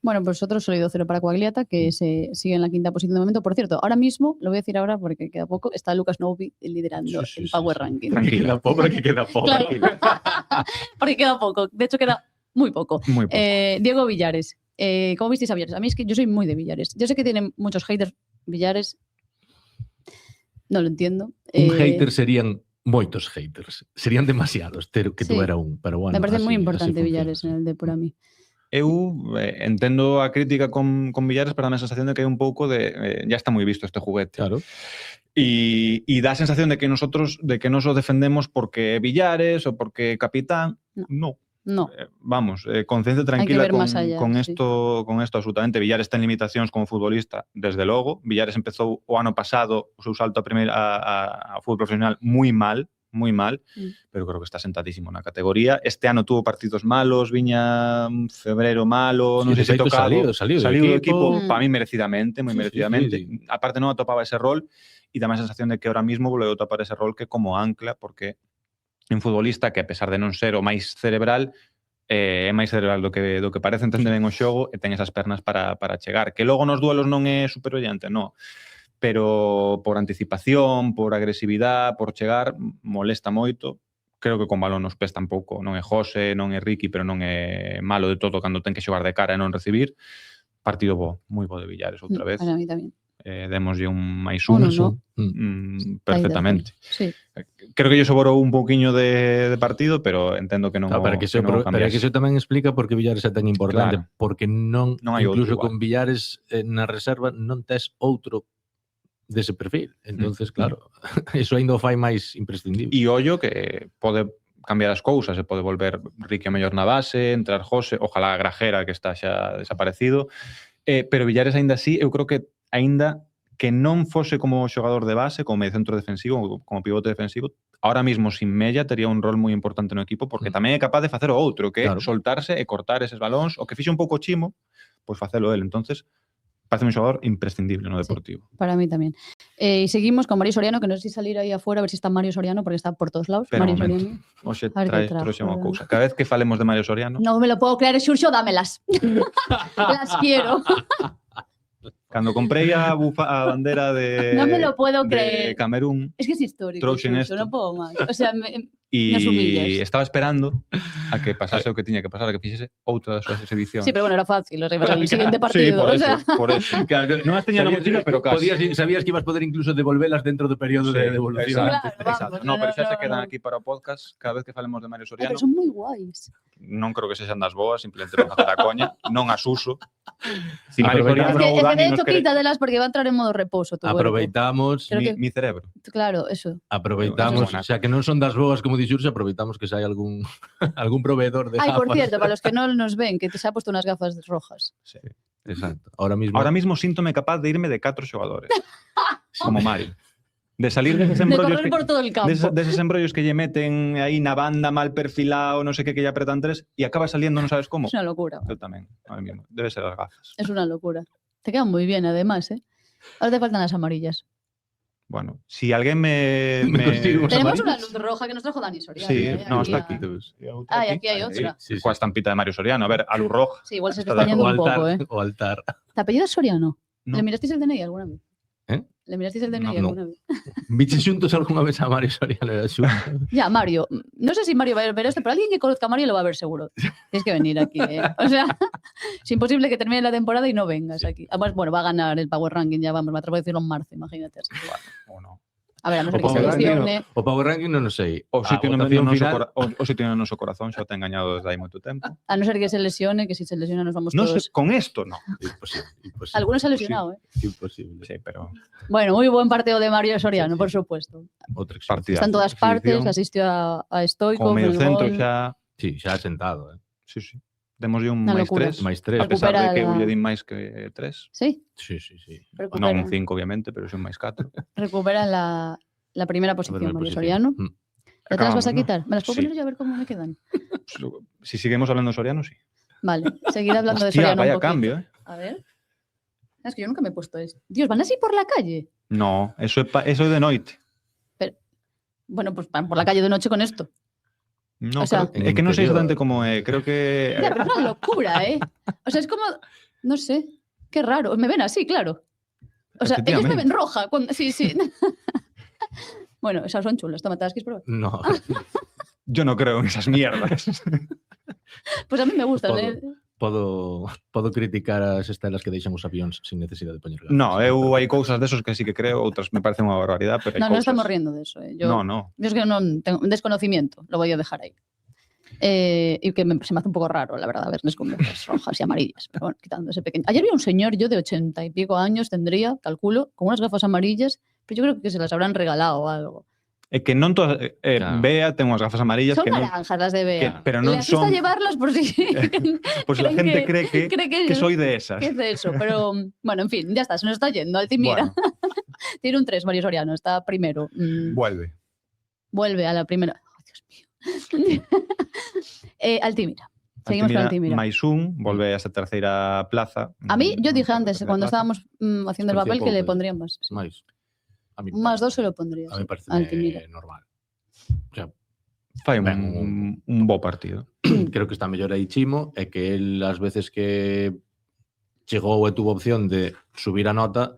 Bueno, pues otro sólido 0 para Coagliata, que se sigue en la quinta posición de momento. Por cierto, ahora mismo, lo voy a decir ahora porque queda poco, está Lucas Novi liderando el Power Ranking. Tranquila, pobre que queda pobre. Claro. Porque queda poco, de hecho queda muy poco. Muy poco. Diego Villares, ¿cómo visteis a Villares? A mí es que yo soy muy de Villares. Yo sé que tienen muchos haters Villares, no lo entiendo. Un hater serían moitos haters. Serían demasiados, que Sí. tuera un, pero bueno. Me parece así- muy así importante funciona. Villares en el Depor a mí. Eu entendo a crítica con Villares, pero dá a sensación de que hai un pouco de ya está moi visto este juguete. Claro. E dá a sensación de que nos o defendemos porque é Villares ou porque é capitán. No. No. Vamos, conciencia Hay que tranquila ver más allá, con sí. esto absolutamente. Villares ten limitacións como futbolista, desde logo. Villares empezou o ano pasado o seu salto a fútbol profesional moi mal, pero creo que está sentadísimo na categoría. Este ano tuvo partidos malos, viña un febrero malo, Sí, non sei de se feito tocado. saliu do do equipo. equipo, para mí merecidamente, moi Sí, sí, merecidamente. sí, Aparte non atopaba ese rol e dá a sensación de que ahora mismo volveu a topar ese rol que como ancla, porque un futbolista que a pesar de non ser o máis cerebral, é máis cerebral do que parece entender ben o xogo e ten esas pernas para chegar. Que logo nos duelos non é superollante, non. Pero por anticipación, por agresividade, por chegar, molesta moito. Creo que con balón nos pés tampouco. Non é José, non é Ricky, pero non é malo de todo cando ten que xogar de cara e non recibir. Partido bo, moi bo de Villares outra vez. Para mí también. Démoslle un máis Un, un, ¿no? perfectamente. Sí. Creo que yo soborou un pouquiño de partido, pero entendo que non Claro, pero que iso tamén explica por que Villares é tan importante, Claro. porque non hai outro incluso igual. con Villares na reserva non tes outro dese perfil. Entonces, claro, iso ainda o fai máis imprescindible. E ollo que pode cambiar as cousas, se pode volver Ricky a mellor na base, entrar José, ojalá Grajera que está xa desaparecido, pero Villares aínda así, eu creo que aínda que non fose como xogador de base, como mediocentro defensivo, como pivote defensivo, ahora mismo sin Mella tería un rol moi importante no equipo porque tamén é capaz de facer o outro, que é Claro. soltarse e cortar eses balóns, o que fixe un pouco Chimo, pois facelo él. Entonces, parece un xogador imprescindible no Deportivo. Para mí también. Y seguimos con Mario Soriano, que no sé si salir ahí afuera a ver si está Mario Soriano, porque está por todos lados. Pero Mario un momento. Soriano. Oxe, A ver qué trajo, trouxe unha ¿verdad? cousa. Cada vez que falemos de Mario Soriano, No me lo puedo creer, Xurxo, dámelas. Las quiero. cando comprei a bandera de No me lo puedo de creer. Camerún Es que es histórico, Trouxen Xurxo, esto. no puedo más. O sea, nos e humillas. estaba esperando a que pasase o que tiña que pasar, a que fixese outra das súas exhibicións. Sí, pero bueno, era fácil. O sea, ibas al siguiente partido. Sí, por o eso, sea. por eso. Non as teña na mochila, pero casi. Sabías que ibas poder incluso devolvelas dentro do período de devolución. Exacto. No, pero xa se quedan aquí para o podcast cada vez que falemos de Mario Ay, Soriano. pero son moi guais. Non creo que sexan das boas, simplemente para facer a coña, non as uso. Si Mario Es Mario Soriano que, ou de Dani nos hecho, quere... quítatelas porque va a entrar en modo reposo tu cuerpo. Aproveitamos Creo que- mi cerebro. Claro, eso. Aproveitamos, Eso é xa que non son das boas como dixurse, aproveitamos que xa hai algún algún proveedor de Ay, por gafas. cierto, para los que no nos ven, que se ha puesto unas gafas rojas. Sí. Exacto. Ahora mismo Ahora mismo síntome capaz de irme de 4 xogadores. Como Mario. De salir deses De embrollos correr por todo el campo. deses embrollos que lle meten aí na banda mal perfilado, non sei que lle apretan 3 e acaba saliendo non sabes como. Es una locura. Eu tamén, ahora mismo. Debe ser as gafas. Es una locura. Te quedan muy bien, además, ¿eh? Ahora te faltan las amarillas. Bueno, si alguén me consigo Tenemos una luz roja que nos trajo Dani Soriano. Sí, no, Aquí está a- aquí. Ah, y aquí hay otra. Sí, sí. Coa estampita de Mario Soriano. A ver, a luz roja. Sí, igual se está Está de extrañando O un altar, poco, ¿eh? o altar. ¿Te apellidas Soriano? No. ¿Le mirasteis el DNI alguna vez? ¿Eh? ¿Le mirasteis el DNI No. alguna vez? Viche xuntos algunha vez a Mario Soriano e a xuntos? Ya, Mario. No sé si Mario va a ver esto, pero alguien que conozca a Mario lo va a ver seguro. Tienes que venir aquí, ¿eh? O sea, es imposible que termine la temporada y no vengas aquí. Además, bueno, va a ganar el Power Ranking, ya vamos, me atrevo a decirlo en marzo, imagínate. Así que, O no. a ver, a no O ser que se Power Ranking, lesione. o Power Ranking non o sei. O A sitio no votación noso final, o sitio no noso corazón xa te ha engañado desde hai moito tempo. A no ser que se lesione, que si se lesiona nos vamos No todos. sé, con esto no. Imposible, imposible. Algunos se ha lesionado, ¿eh? Imposible. Sí, pero Bueno, muy buen partido de Mario Soriano, por supuesto. Outra partida. Está en todas partes, asistió a Stoico, Como medio el centro gol. xa, Sí, xa sentado. sí, sí. Demoslle un Una máis locura. 3, Máis 3. a pesar de Recupera que eu la- lle din máis que 3. Sí, Sí, sí, sí. recupera, Non un 5, obviamente, pero sí un máis 4. recupera la primera posición, primera Mario posición. Soriano. Mm. ¿Ya te las vas a Acabamos, ¿no? quitar? ¿Me las puedo Sí. poner yo a ver cómo me quedan? Si seguimos hablando de Soriano, sí. Vale, seguir hablando de Hostia, Soriano un vaya poquito. cambio, ¿eh? A ver. Es que yo nunca me he puesto esto. Dios, ¿van así por la calle? No, eso é de noite. Bueno, pues van por la calle de noche con esto. No, O sea- é que non sei interior. exatamente como é. Creo que Ya, pero es una locura, ¿eh? O sea, es como, no sé, qué raro. Me ven así, claro. O sea, ellos me ven roja. Sí, sí. Bueno, esas son chulas. Toma, ¿te las quieres probar? No. yo no creo en esas mierdas. Pues a mí me gustan, Todo. ¿eh? Podo criticar as estelas que deixan os avións sin necesidade de poñer gafas. No, eu hai cousas desos que sí que creo, outras me parecen unha barbaridade, pero hai No, no cousas... estamos riendo de eso. Yo, No. yo es que no tengo un desconocimiento, lo voy a dejar ahí. Y que se me hace un poco raro, la verdad, verles con gafas rojas y amarillas. Pero bueno, quitando ese pequeño. Ayer vi un señor, yo de 80 y pico años tendría, calculo, con unas gafas amarillas, pero yo creo que se las habrán regalado o algo. É que non todas... Claro. Bea ten unhas gafas amarillas Son que non... naranjas las de Bea. pero non Le asusta son- llevarlas por si. Pois la gente cree que soy de ¿Qué esas. es de eso? Pero bueno, en fin, ya está, se nos está yendo. Altimira. Bueno, Tiene un 3, Mario Soriano, está primero. vuelve. Vuelve a la primera. Oh, Dios mío. Altimira. Seguimos con Altimira. máis un, volve a esa terceira plaza. A mí, yo dije antes, Terceira cuando plaza. estábamos haciendo el Parecía papel, que le pouco, pondría más. Sí. máis. A mí Más 2 se lo pondría. A mí sí, parece Altimira. normal. O sea, Fai Ben, un bo partido. creo que está mellor aí Chimo e que el as veces que chegou e tuvo opción de subir a nota,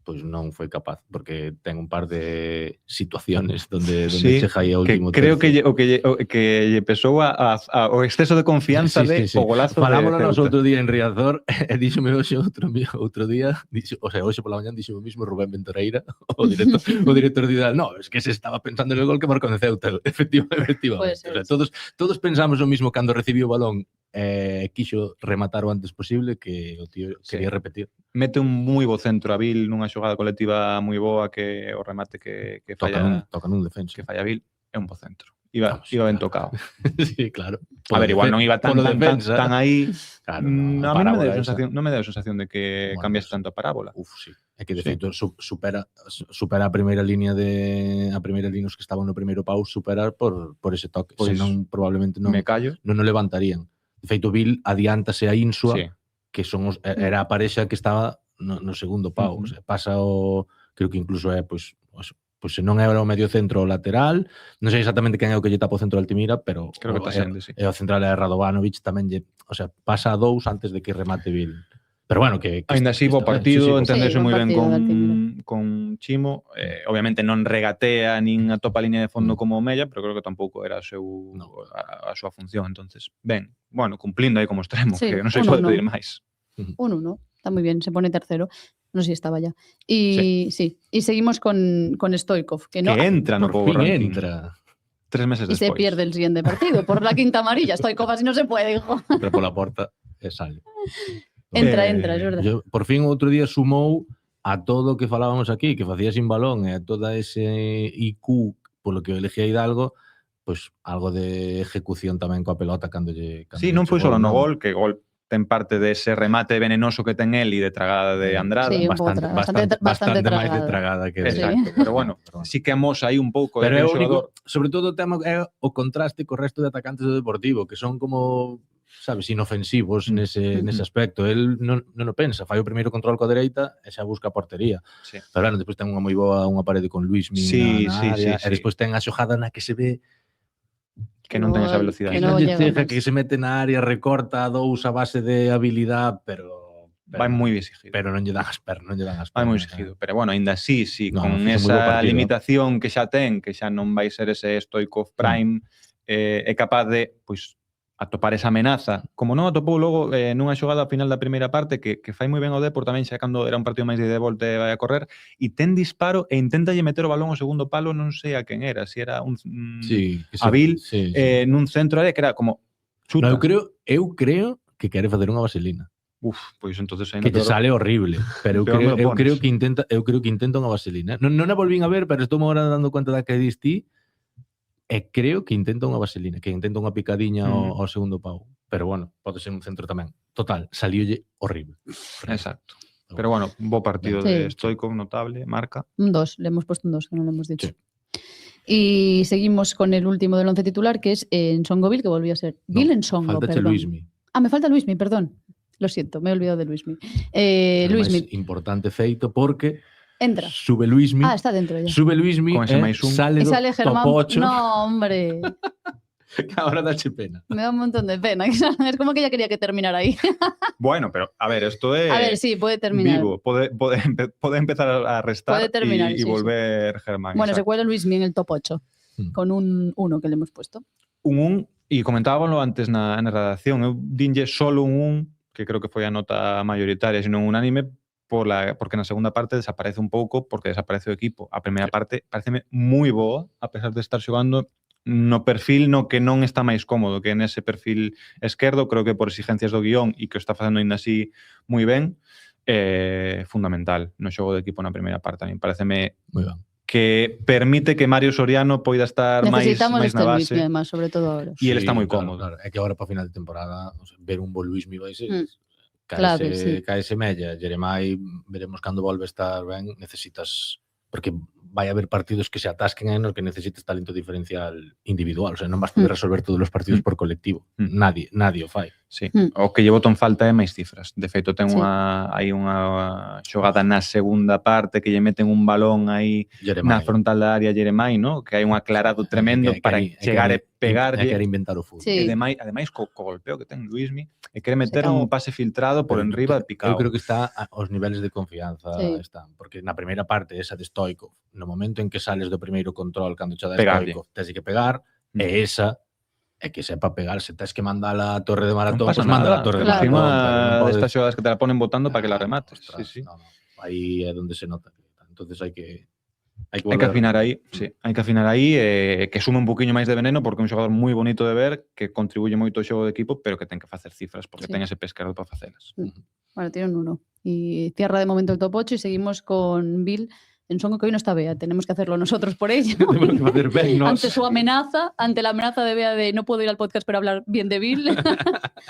pois non foi capaz, porque ten un par de situaciones donde Sí, chega aí ao Que último creo tercio. que lle pesou o exceso de confianza Sí, de sí, sí. o golazo Falámoslo de nos Ceuta. outro día en Riazor e díxome hoxe outro día, o sea, hoxe pola mañán díxome mismo Rubén Ventoreira, o director de Idal, no, es que se estaba pensando en el gol que marcou en Ceuta, efectivamente. Puede ser, O sea, todos pensamos o mismo cando recibiu o balón quixo rematar o antes posible que o tío Sí. quería repetir. Mete un moi bo centro a Vil nunha xogada colectiva moi boa que o remate que falla Toca nun defensa. que falla Vil é un bo centro. Iba Vamos, ben claro. tocado. Sí, claro. A ver, igual non iba tan defensa. aí. Claro, A mí non me parábola deu esa. sensación, non me deu sensación de que Bueno, cambiase pues, tanto a parábola. Uf, sí. É que de Sí. feito supera a primeira línea os que estaban no primeiro pau superar por ese toque. Pois, Senón probablemente non Me callo. non o levantarían. De feito Bill adiántase a Insua, Sí. que son era a parexa que estaba no segundo pau, o sea, pasa o creo que incluso é pois se non era o medio centro o lateral, non sei exactamente quen é o que lle tapa o centro de Altimira, pero Creo que está sendo, sí. o central é Radovanovic tamén o sea, pasa a 2 antes de que remate Bill. Pero bueno, que Ainda así, bo está ben. partido, Sí, sí, entendese Sí, moi buen ben partido de Altimira. con Chimo. Obviamente non regatea nin atopa a línea de fondo Mm. como o Mella, pero creo que tampouco era No. a súa función. Entonces, ben, bueno, cumplindo aí como extremo, Sí, que non se uno, pode no. pedir máis. Un 1, está muy bien, se pone tercero. No sé si estaba ya. Y sí, y seguimos con Stoikov, que no. Que entra no por Power fin Ranking. entra. 3 meses Y se despois. pierde el siguiente partido por la quinta amarilla. Stoikov así no se puede, hijo. Entra pola porta e sale. Entra, Eh, es verdad. Yo, por fin outro día sumou a todo o que falábamos aquí, que facía sin balón e a toda ese IQ polo que elegía Hidalgo, pois algo de ejecución tamén coa pelota cando lle Sí, non foi só no gol, que gol ten parte dese remate venenoso que ten el e de tragada de Andrada. Sí, un pouco bastante máis de tragada. tragada que de... Exacto, pero bueno, sí que amosa aí un pouco Pero de é que o o xogador... único, sobre todo o tema é o contraste co resto de atacantes do Deportivo, que son como sabes, inofensivos nese aspecto. El non o pensa, fai o primeiro control coa dereita e xa busca a portería. Sí. Pero bueno, despois ten unha moi boa unha parede con Luismi na área, e despois ten a xogada na que se ve que non ten esa velocidade. que non lle chega, que se mete na área, recorta a dous a base de habilidade, pero vai moi exigido. Pero non lle dan as pernas, Vai moi exigido, pero bueno, aínda así, con fixo moi bo esa partido. limitación que xa ten, que xa non vai ser ese Stoichkov Prime, é capaz de, pois, atopar esa amenaza, como non atopou logo nunha xogada ao final da primeira parte que fai moi ben o Depor tamén xa cando era un partido máis de volta e vai a correr e ten disparo e intenta lle meter o balón ao segundo palo, non sei a quen era, si era un Abil nun centro área que era como chuta. No, eu creo que quere facer unha vaselina. Pois entonces que te sale horrible, pero eu creo que intenta unha vaselina. Non a volvín a ver, pero estou agora dando conta da que diste. E creo que intenta unha vaselina, que intenta unha picadiña ao segundo pau. Pero bueno, pode ser un centro tamén. Total, salíolle horrible. Exacto. Pero bueno, un bo partido de Stoichkov, notable, marca. Un 2, le hemos puesto un 2, que non lo hemos dicho. Sí. Y seguimos con el último del 11 titular, que es Nsongoville, que volvió a ser Bill Nsongo, faltache perdón. Luismi. Me falta Luismi, perdón. Lo siento, me he olvidado de Luismi. Luismi. Importante feito porque entra. Sube Luismi. Está dentro ya. Sube Luismi, sale Germán, top 8. No, hombre. Ahora dache pena. Me da un montón de pena. Es como que ella quería que terminara ahí. Bueno, pero a ver, esto es... A ver, sí, puede terminar. Vivo, puede empezar a restar y volver Germán. Bueno, se cuela Luismi en el top 8, con un 1 que le hemos puesto. Un 1, y comentábamos antes na redacción, eu dinlle solo un 1, que creo que foi a nota mayoritaria, sino un unánime, porque na segunda parte desaparece un pouco, porque desaparece o equipo. A primeira parte pareceme moi boa, a pesar de estar xogando no perfil no que non está máis cómodo, que nese perfil esquerdo, creo que por exigencias do guión e que o está facendo ainda así moi ben, fundamental no xogo de equipo na primeira parte. A mí pareceme que permite que Mario Soriano poida estar máis na base. Necesitamos Luismi, además, sobre todo ahora. E ele está moi cómodo. Claro. É que agora para final de temporada, ver un bo Luismi vai ser... Caese Mella, Jeremai, veremos cando volve a estar ben, necesitas, porque vai haber partidos que se atasquen en los que necesites talento diferencial individual, o sea, non vas poder resolver todos os partidos por colectivo, nadie o fai. Sí. O que lle boto en falta é máis cifras. De feito, ten hai unha xogada na segunda parte que lle meten un balón aí na frontal da área Jeremai, ¿no? Que hai un aclarado tremendo para chegar e pegar. E quere inventar o fútbol. E ademais, co golpeo que ten Luismi, e quere meter un pase filtrado por enriba de picado. Eu creo que está aos niveles de confianza, están, porque na primeira parte esa de Stoichkov, no momento en que sales do primeiro control cando che dá Stoichkov, tens que pegar, e esa é que sepa pegar, se tens que mandar a torre de maratón, pues manda a torre de maratón. Estas xogadas que te la ponen botando para que la remates. Aí é onde se nota. Entonces hai que afinar aí, hai que afinar aí, que sume un poquinho máis de veneno, porque é un xogador moi bonito de ver, que contribuye moito ao xogo de equipo, pero que ten que facer cifras, porque ten ese pescado para facelas. Bueno, tiene un 1. Y cierra de momento el top 8 y seguimos con Bill Nsongo, que hoy no está Bea, tenemos que hacerlo nosotros por ello. Ante su amenaza, ante la amenaza de Bea de no puedo ir al podcast para hablar bien de Bill.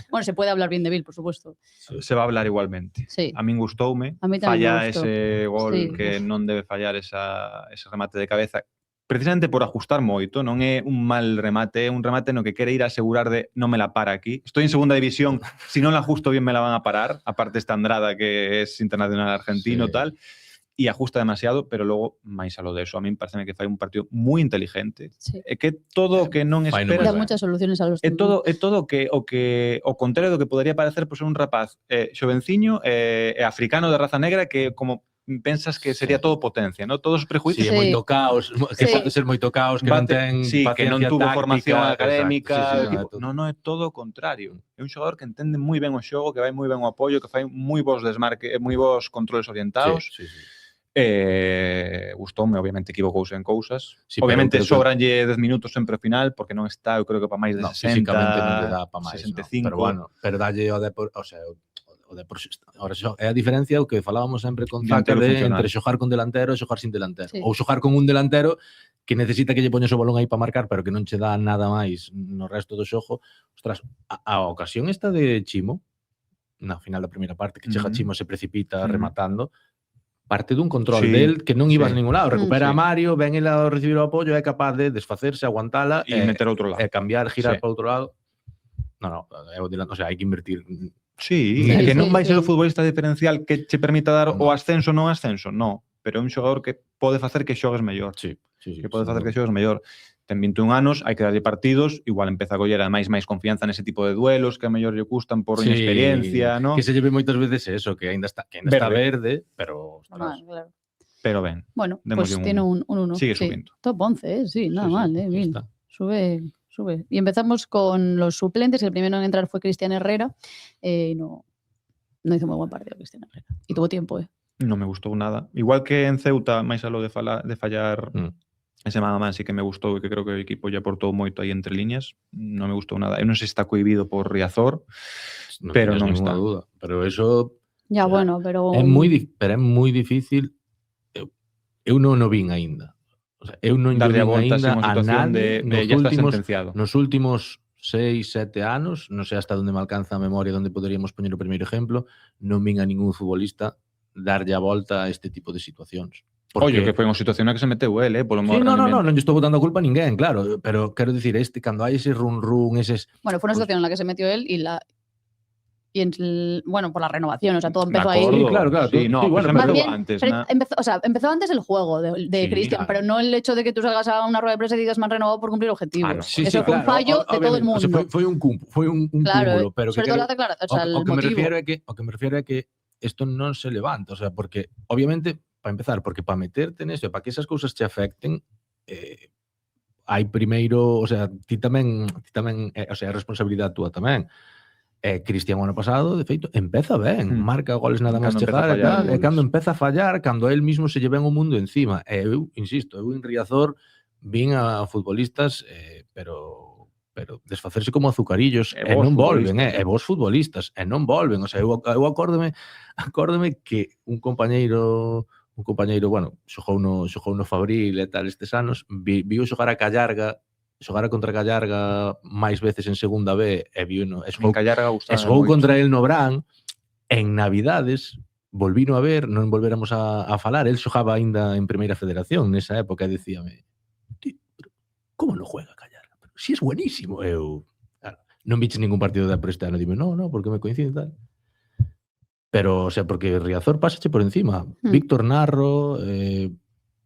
Bueno, se puede hablar bien de Bill, por supuesto. Se va a hablar igualmente. Sí. A min gustoume. Falla ese gol que non debe fallar ese remate de cabeza. Precisamente por ajustar moito, non é un mal remate, é un remate no que quere ir a asegurar de non me la para aquí. Estoy en segunda división, si non la ajusto bien me la van a parar, aparte esta Andrada que es internacional argentino, tal. E ajusta demasiado, pero logo, máis a lo de eso, a mí pareceme que fai un partido moi inteligente. É que todo o que non espera... Da muchas soluciones a los é todo o contrario do que podería parecer por ser un rapaz xovenciño e africano de raza negra que como pensas que sería todo potencia, ¿no? Todos os prejuicios. Moito caos, que pode ser moito caos, que non ten paciencia que non tuvo táctica, formación académica. Non é todo o contrario. É un xogador que entende moi ben o xogo, que vai moi ben o apoio, que fai moi bons desmarques, moi bons controles orientados. Gustoume, obviamente equivocouse en cousas. Obviamente sobranlle 10 minutos sempre ao final, porque non está, eu creo que para máis de 60. Físicamente non lle dá para máis, 65. Pero bueno, pero dalle o Depor, o sea, o Depor ahora é a diferencia o que falábamos sempre con Zaca entre xogar con delantero e xogar sin delantero. Ou xogar con un delantero que necesita que lle poñes o balón aí para marcar, pero que non che dá nada máis no resto do xogo. Ostras, a ocasión esta de Chimo, na final da primeira parte, que chega Chimo se precipita rematando, parte dun control del que non ibas a ningún lado. Recupera a Mario, ven ele a recibir o apoio, é capaz de desfacerse, aguantala e meter outro lado. E cambiar, girar para outro lado. No, o sea, hai que invertir. Sí, Sí, que non sí, vai ser sí. o futbolista diferencial que che permita dar No. o ascenso ou non ascenso, no, pero é un xogador que pode facer que xogues mellor. Sí. Que pode sin facer que dúbida. xogues mellor. Ten 21 anos, hai que darlle partidos, igual empeza a coller ademais máis confianza nese tipo de duelos que a mellor lle gustan por inexperiencia, ¿no? Que se lleve moitas veces eso, que ainda está verde, pero ostras. Claro. Pero ben, Bueno, démoslle pues tiene un 1. Sigue sí. subindo. Top 11, sí, nada Sí, mal, ahí bien. está. Sube. Y empezamos con los suplentes. El primero en entrar fue Cristian Herrera. No hizo muy buen partido Cristian Herrera. Y tuvo tiempo, Non me gustou nada. Igual que en Ceuta, máis aló de fallar ese man sí que me gustou e que creo que o equipo lle aportou moito aí entre líneas. Non me gustou nada. Eu non sei se está cohibido por Riazor, pero teñas non ninguna está. duda. Pero eso Ya, bueno, pero... é moi difícil. Eu non o vin aínda. O sea, eu non Darlle a vin volta aínda sin unha a situación nadie de ya está sentenciado. nos últimos 6, 7 anos, non sei hasta onde me alcanza a memoria, onde poderíamos poñer o primeiro exemplo, non vin a ningún futbolista darlle a volta a este tipo de situacións. Oye, que foi unha situación na que se meteu él, polo Sí, modo non rendimento. lle estou botando a culpa a ninguén, claro, pero quero dicir, cando hai ese run, eses... Bueno, fue una situación en la que se metió él bueno, por la renovación, o sea, todo Me empezó ahí. acordo. Sí, claro. Sí, no, Sí, bueno, pues Más empezou bien, antes, pero ¿no? empezó antes el juego de Sí, Cristian, claro. pero no el hecho de que tú salgas a una rueda de prensa y digas me han renovado por cumplir objetivos. Ah, no, Sí, Eso sí, fue un claro, fallo de todo el obviamente. mundo. O sea, foi un Claro, cúmulo, pero sobre todo la declaración, o sea, el o que me motivo. refiero é que isto non se levanta, o sea, porque obviamente, para empezar, porque para meterte neso, para que esas cousas te afecten, hai primeiro, o sea, ti tamén, o sea, a responsabilidade túa tamén. Cristian o ano pasado, de feito, empeza ben, marca goles nada máis Cando empeza chegar a e tal, fallar e goles. cando empeza a fallar, cando él mismo se lle ven o mundo encima. E eu, insisto, eu en Riazor vin a futbolistas, pero desfacerse como azucarillos, E e bos non volven, futbolistas, e vos futbolistas, e non volven. O sea, eu acórdome que un compañeiro, bueno, xogou no Fabril e tal estes anos, viu xogar a Callarga, xogara contra Callarga máis veces en segunda B e viu no En Callarga gustaba xogou moito. contra el no Bran. En Navidades volvino a ver, non volveramos a falar, el xogaba aínda en Primeira Federación nesa época e dicíame, pero como non juega Callarga? Pero si es buenísimo. Eu, claro, non viches ningún partido de por este ano, dime, no, porque me coincide e tal. Pero, o sea, porque Riazor pásache por encima. Víctor Narro,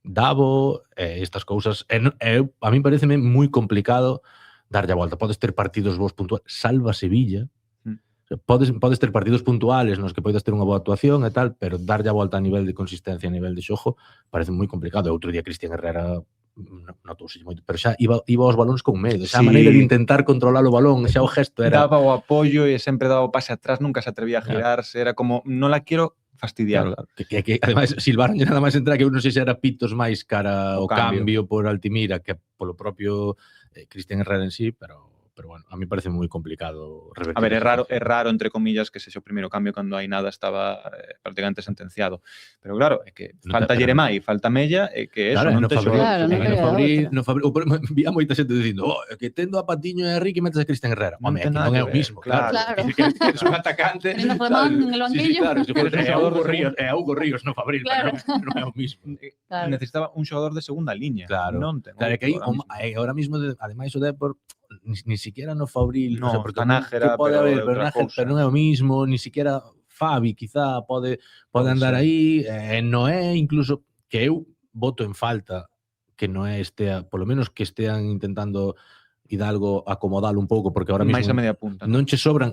Davo, estas cousas, a mí pareceme moi complicado darlle a volta. Podes ter partidos vos puntuales, salva Sevilla, o sea, podes ter partidos puntuales nos que podes ter unha boa actuación e tal, pero darlle a volta a nivel de consistencia, a nivel de xogo, parece moi complicado. Outro día Cristian Herrera notouse moito, pero xa iba aos balóns con medo, xa a maneira de intentar controlar o balón, xa o gesto era... Daba o apoio e sempre daba o pase atrás, nunca se atrevía a girarse, era como, non la quiero fastidiar. Claro, que ademais silbaron nada máis entrar, que eu non sei se era pitos máis cara O o cambio por Altimira que polo propio Cristian Herrera en sí, pero bueno, a mí parece moi complicado revertir. A ver, é raro, entre comillas, que sexa o primeiro cambio cando hai nada estaba prácticamente sentenciado. Pero claro, é que falta Jeremai, falta Mella, e que eso Claro, non te Claro, non queda no Fabril, vía moita xente dicindo, que tendo a Patiño e a Ricky metes a Cristian Herrera. Non Home, ten que nada non é que o ver, mismo, claro. Que eres un atacante. Teniendo a Flemán en el banquillo. Sí, claro, é Claro. Hugo Ríos no Fabril, Claro. pero non é o mismo. Claro. Necesitaba un xogador de segunda liña. Claro. Non ten Claro, outro que aí, ahora mismo. ahora mismo, ademais o Depor, ni siquiera no Fabril, No, o sea, porque Nájera, que pode pero haber, é pero outra Nájera, cousa. pero non é o mismo, ni siquiera Fabi quizá pode andar ser. aí, Noé incluso, que eu voto en falta que Noé estea, polo menos que estean intentando Hidalgo acomodalo un pouco, porque ahora mismo máis a media punta. non che sobra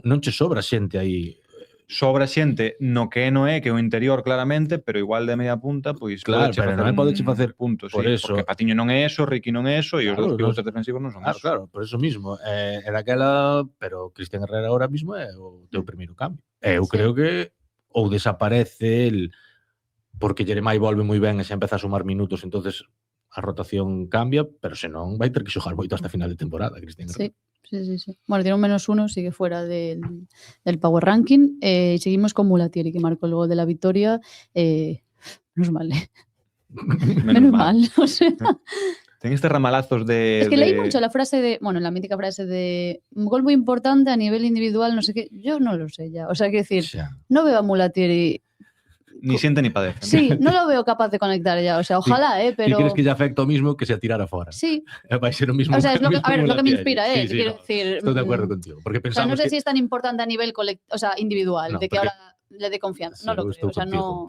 xente aí. Sobra xente no que non é, que é o interior claramente, pero igual de media punta, pois Claro, pódeche pero facer non podeche facer puntos, por sí, eso. porque Patiño non é eso, Ricky non é eso, e os Claro, dous pivotes defensivos non son Claro, eso. claro, por eso mismo. Era aquela, pero Cristian Herrera ahora mismo é o teu primeiro cambio. Eu creo que ou desaparece el porque Jeremai volve moi ben e xa empeza a sumar minutos, entonces a rotación cambia, pero senón vai ter que xogar moito hasta final de temporada, Cristian Herrera. Sí. Bueno, tiene un -1, sigue fuera del Power Ranking. Y seguimos con Mulatieri, que marcó el gol de la victoria. Menos mal, Menos mal. O sea, Ten estes ramalazos de... es que leí mucho la frase de, bueno, la mítica frase de un gol muy importante a nivel individual, no sé qué. Yo no lo sé ya. O sea, quiero decir, no veo a Mulatieri Ni siente ni padece. ¿no? Sí, no lo veo capaz de conectar ya. O sea, ojalá, ¿Ti pero... crees que lle afecta o mismo que se atirara fora? Sí. Vai ser o mismo. O sea, es lo que, mismo a ver, es lo que me Mulatieri. inspira, Sí, sí, quiero no, decir... Estoy de acuerdo contigo. Porque O sea, pensamos no sé que... si es tan importante a nivel o sea, individual, No, de que porque- ahora le dé confianza. Sí, No eu lo estou creo. O sea, contigo. no...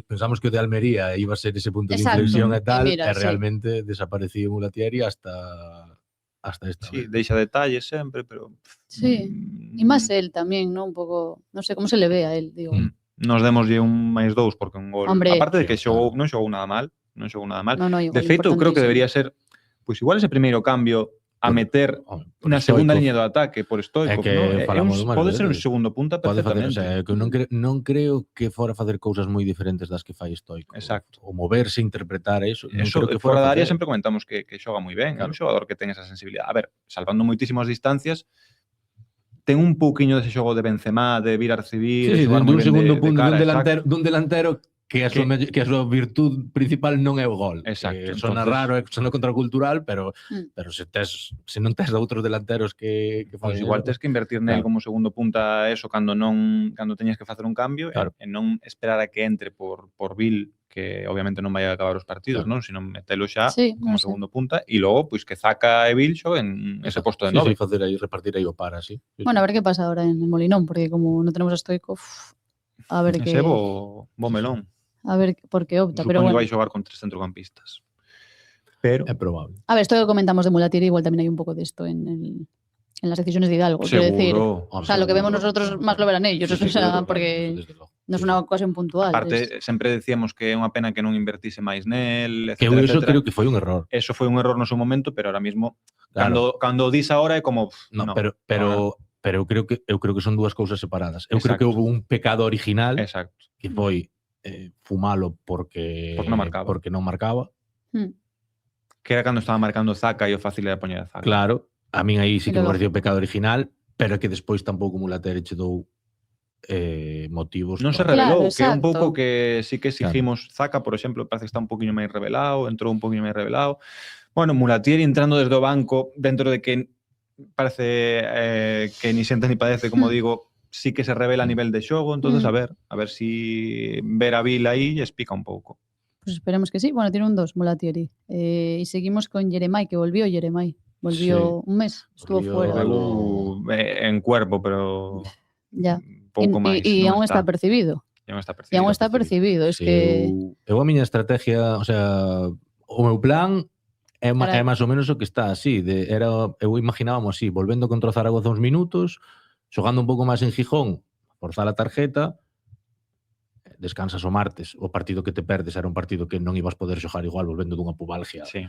Pensamos que o de Almería iba a ser ese punto de Exacto. inflexión e E tal, mira, e sí. realmente desaparecía Mulatieri hasta esta Sí, vez. deixa detalles sempre, pero... Sí. Y más él también, ¿no? Un poco... No sé cómo se le ve a él, digo. Nos demoslle un +2 porque un gol... Hombre. Aparte de que Sí, xogou, claro. non xogou nada mal, non xogou nada mal. No, igual, De feito, eu creo que importantísimo. debería ser pois igual ese primeiro cambio a Por- meter por na segunda Stoichkov. liña do ataque por Stoichkov, É que ¿no? falamos máis pode ser un veces. segundo punta Pode facer, o perfectamente. sea, que non creo que fora facer cousas moi diferentes das que fai Stoichkov. Exacto. O moverse, interpretar eso, non Eso, creo que fora fora da área facer. sempre comentamos que xoga moi ben, é un Claro. xogador que ten esa sensibilidade. A ver, salvando moitísimas distancias, ten un pouquiño dese xogo de Benzema, de vir a recibir, Sí, de xogar moi dun ben segundo de punto, cara, dun delantero que a súa virtud principal non é o gol. Exacto, Sona entonces- raro, sona contracultural, pero se non tes outros delanteros que Pois fan igual eso, tes que invertir nel claro. como segundo punta eso cando teñas que facer un cambio Claro. e non esperar a que entre por Bill, que obviamente non vai a acabar os partidos, Claro. non? Sino metelo xa Sí, como non sé. segundo punta e logo pois que Zaka e Bill xoguen ese posto de Sí, 9. sí, facer aí, repartir aí o par, así. Sí, Bueno, a sí. ver qué pasa ahora en el Molinón, porque como no tenemos a Stoichkov, a ver qué... Ese bo melón. A ver por qué opta, pero Supoño que bueno. vai xogar con 3 centrocampistas. Pero É probable. A ver, esto que comentamos de Mulatieri, igual también hay un poco de esto en las decisiones de Hidalgo. Quiero decir, seguro. o sea, lo que vemos nosotros más lo verán ellos, Sí, sí, o sea, claro, porque desde logo. no es una ocasión puntual. Aparte, sempre decíamos que é unha pena que non invertise máis nel, Que etcétera, eu eso etcétera. creo que foi un error. Eso foi un error no seu momento, pero ahora mismo Claro. cando o dis ahora é como No, no, pero eu creo que son dúas cousas separadas. Eu creo Exacto. que houve un pecado original exacto. que foi fumalo porque Porque non marcaba. Mm. Que era cando estaba marcando Zaka e o fácil era poñer a Zaka. Claro, a min aí sí que Pero me pareceu pecado original, pero que despois tampouco Mulatieri che dou motivos. Non se para- revelou, Claro, que é un exacto. pouco que sí que exigimos. Zaka, por exemplo, parece que está un poquinho máis revelado, entrou un poquinho máis revelado. Bueno, Mulatieri entrando desde o banco, dentro de que parece que ni siente ni padece, como digo, sí que se revela a nivel de xogo, entonces a ver si ver a Bill aí lle explica un pouco. Pues esperemos que sí. Bueno, tiene un 2, Mulatieri. Y seguimos con Jeremai, que volvió Jeremai. Volvió un mes, estuvo Volvió fuera. Volveu en cuerpo, pero Ya. pouco máis. Y non aún está percibido. E aún está Y percibido. aún está percibido. Es Sí, que... eu a miña estrategia, o sea, o meu plan é Para- máis ou menos o que está así, eu imaginábamos así, volvendo contra o Zaragoza uns minutos, xogando un pouco máis en Gijón, forzar a tarjeta, descansas o martes, o partido que te perdes era un partido que non ibas poder xogar igual volvendo dunha pubalgia. Sí.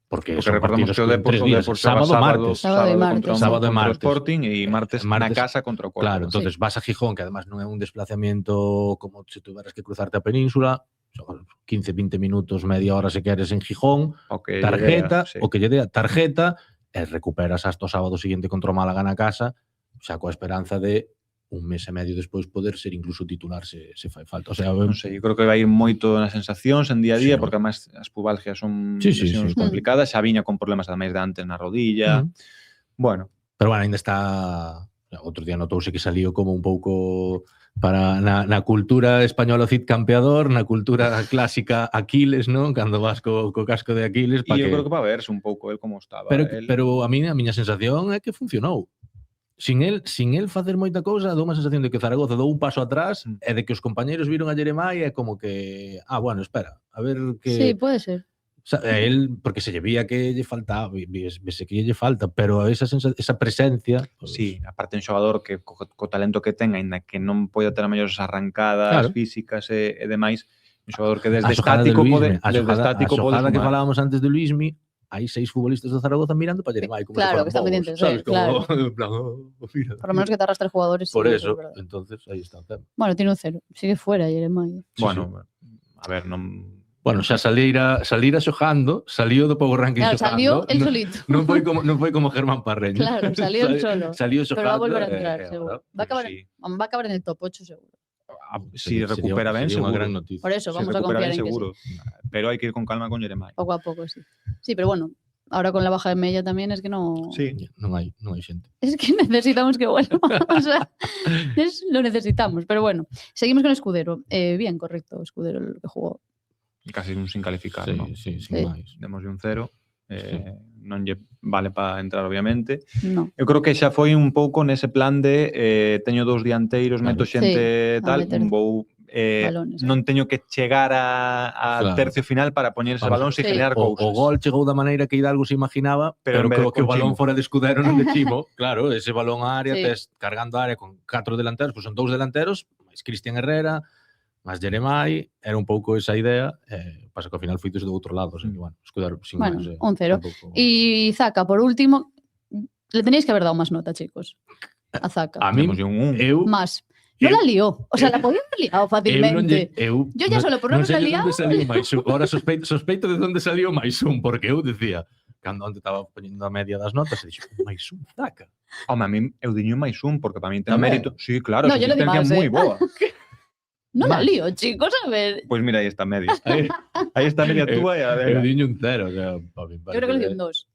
Porque Porque son recordamos partidos que o con Depor 3 días, xoga sábado, martes. Sábado e martes. Sábado e contra o martes. Sporting e martes na Martes, casa contra o Córdoba. Claro, entonces vas a Gijón, que además non é un desplazamiento como se tuveras que cruzarte a península, son 15-20 minutos, media hora se queres en Gijón, O que tarjeta, lle dea, sí. o que lle dea tarjeta, e recuperas hasta o sábado seguinte contra o Málaga na casa, xa coa esperanza de un mes e medio despois poder ser incluso titular se fai falta. O sea, Non sei, eu creo que vai ir moito nas sensacións en día a día, Sí, porque además as pubalgias son Sí, sí, lesións sí. complicadas, xa viña con problemas ademais de antes na rodilla. Bueno, Pero bueno, ainda está... Outro día notouse que saliu como un pouco para na cultura española o Cid campeador, na cultura clásica Aquiles, non? Cando vas co casco de Aquiles. e eu creo que va a verse un pouco el como estaba. Pero a miña sensación é que funcionou. Sin el facer moita cousa, dou unha sensación de que Zaragoza dou un paso atrás e de que os compañeros viron a Jeremai e como que, bueno, espera, a ver que... Sí, puede ser. Él, porque se lle vía que lle faltaba, vese que lle falta, pero esa presencia... Pues, Sí, aparte un xogador que co talento que ten, aínda que non poida ter as mellores arrancadas Claro. físicas e demais, un xogador que desde a xogada de estático Luismi, pode a xogada que sumar. falábamos antes de Luismi, hai 6 futbolistas do Zaragoza mirando para Jeremai como Claro, se que están fueran pendientes, bobos, ¿sabes? claro. Como, en plan, mira. Por lo menos que te arrastre jugadores. Por sí, eso, es verdad. entonces ahí está o tema. Bueno, tiene un 0. Sigue fuera Jeremai. Bueno, a ver, non... Bueno, xa salira xojando, salió do Power Ranking Claro, xojando. salió el solito. Non foi como Germán Parreño. Claro, salió el solo. Salió Pero va a xojando. volver a entrar, seguro. Va a acabar en el top 8, seguro. Si recupera ben, sería seguro. unha gran noticia. Por eso, Si vamos a recupera confiar ben, en que seguro. sí. Pero hai que ir con calma con Jeremai. Poco a poco, sí. Sí, pero bueno, ahora con la baja de Mella también es que no... Sí. Non hai xente. Es que necesitamos que vuelva. O sea, lo necesitamos. Pero bueno, seguimos con Escudero. Bien, correcto, Escudero lo que jugó. Casi un sin calificar, Sí, ¿no? sin Sí. máis. Demoslle un 0. Non lle vale para entrar, obviamente. No. Eu creo que xa foi un pouco nese plan de teño dous dianteiros, Claro. meto xente Sí, tal, a meter vou balones, non teño que chegar al Claro. tercio final para poñer ese balón Sí. e generar O cousas. gol chegou da maneira que Hidalgo se imaginaba, Pero en pero vez de que o con balón Chimo. fora de Escudero non de Chimo. Claro, ese balón á área, Sí. tes cargando a área con 4 delanteros, pois son 2 delanteros, máis Cristian Herrera, máis Jeremai, era un pouco esa idea, pasa que ao final fuites do outro lado, así que, bueno, Escudero sin Bueno, máis. un 0. tampouco- Y Zaka, por último, le tenéis que haber dado más nota, chicos. A Zaka. A mí, Demoslle un 1. eu Más. No eu- la lió. O sea, la podía haber liado fácilmente. Eu Yo ya solo por no haberla sei de liado- onde saliu máis un. Ahora sospeito de onde saliu máis un, porque eu decía, cando onde estaba poñendo a media das notas, e dixo, máis un, Zaka. Home, a mí eu diño máis un, porque para min ten Tamén. mérito. Sí, claro, No, esa yo le di asistencia más, moi boa. No la Más. lío, chicos. A ver. Pois mira, aí está a media. Aí- Aí está a media túa e a Eu dela. diño un 0, que a mí Yo creo que le di un 2.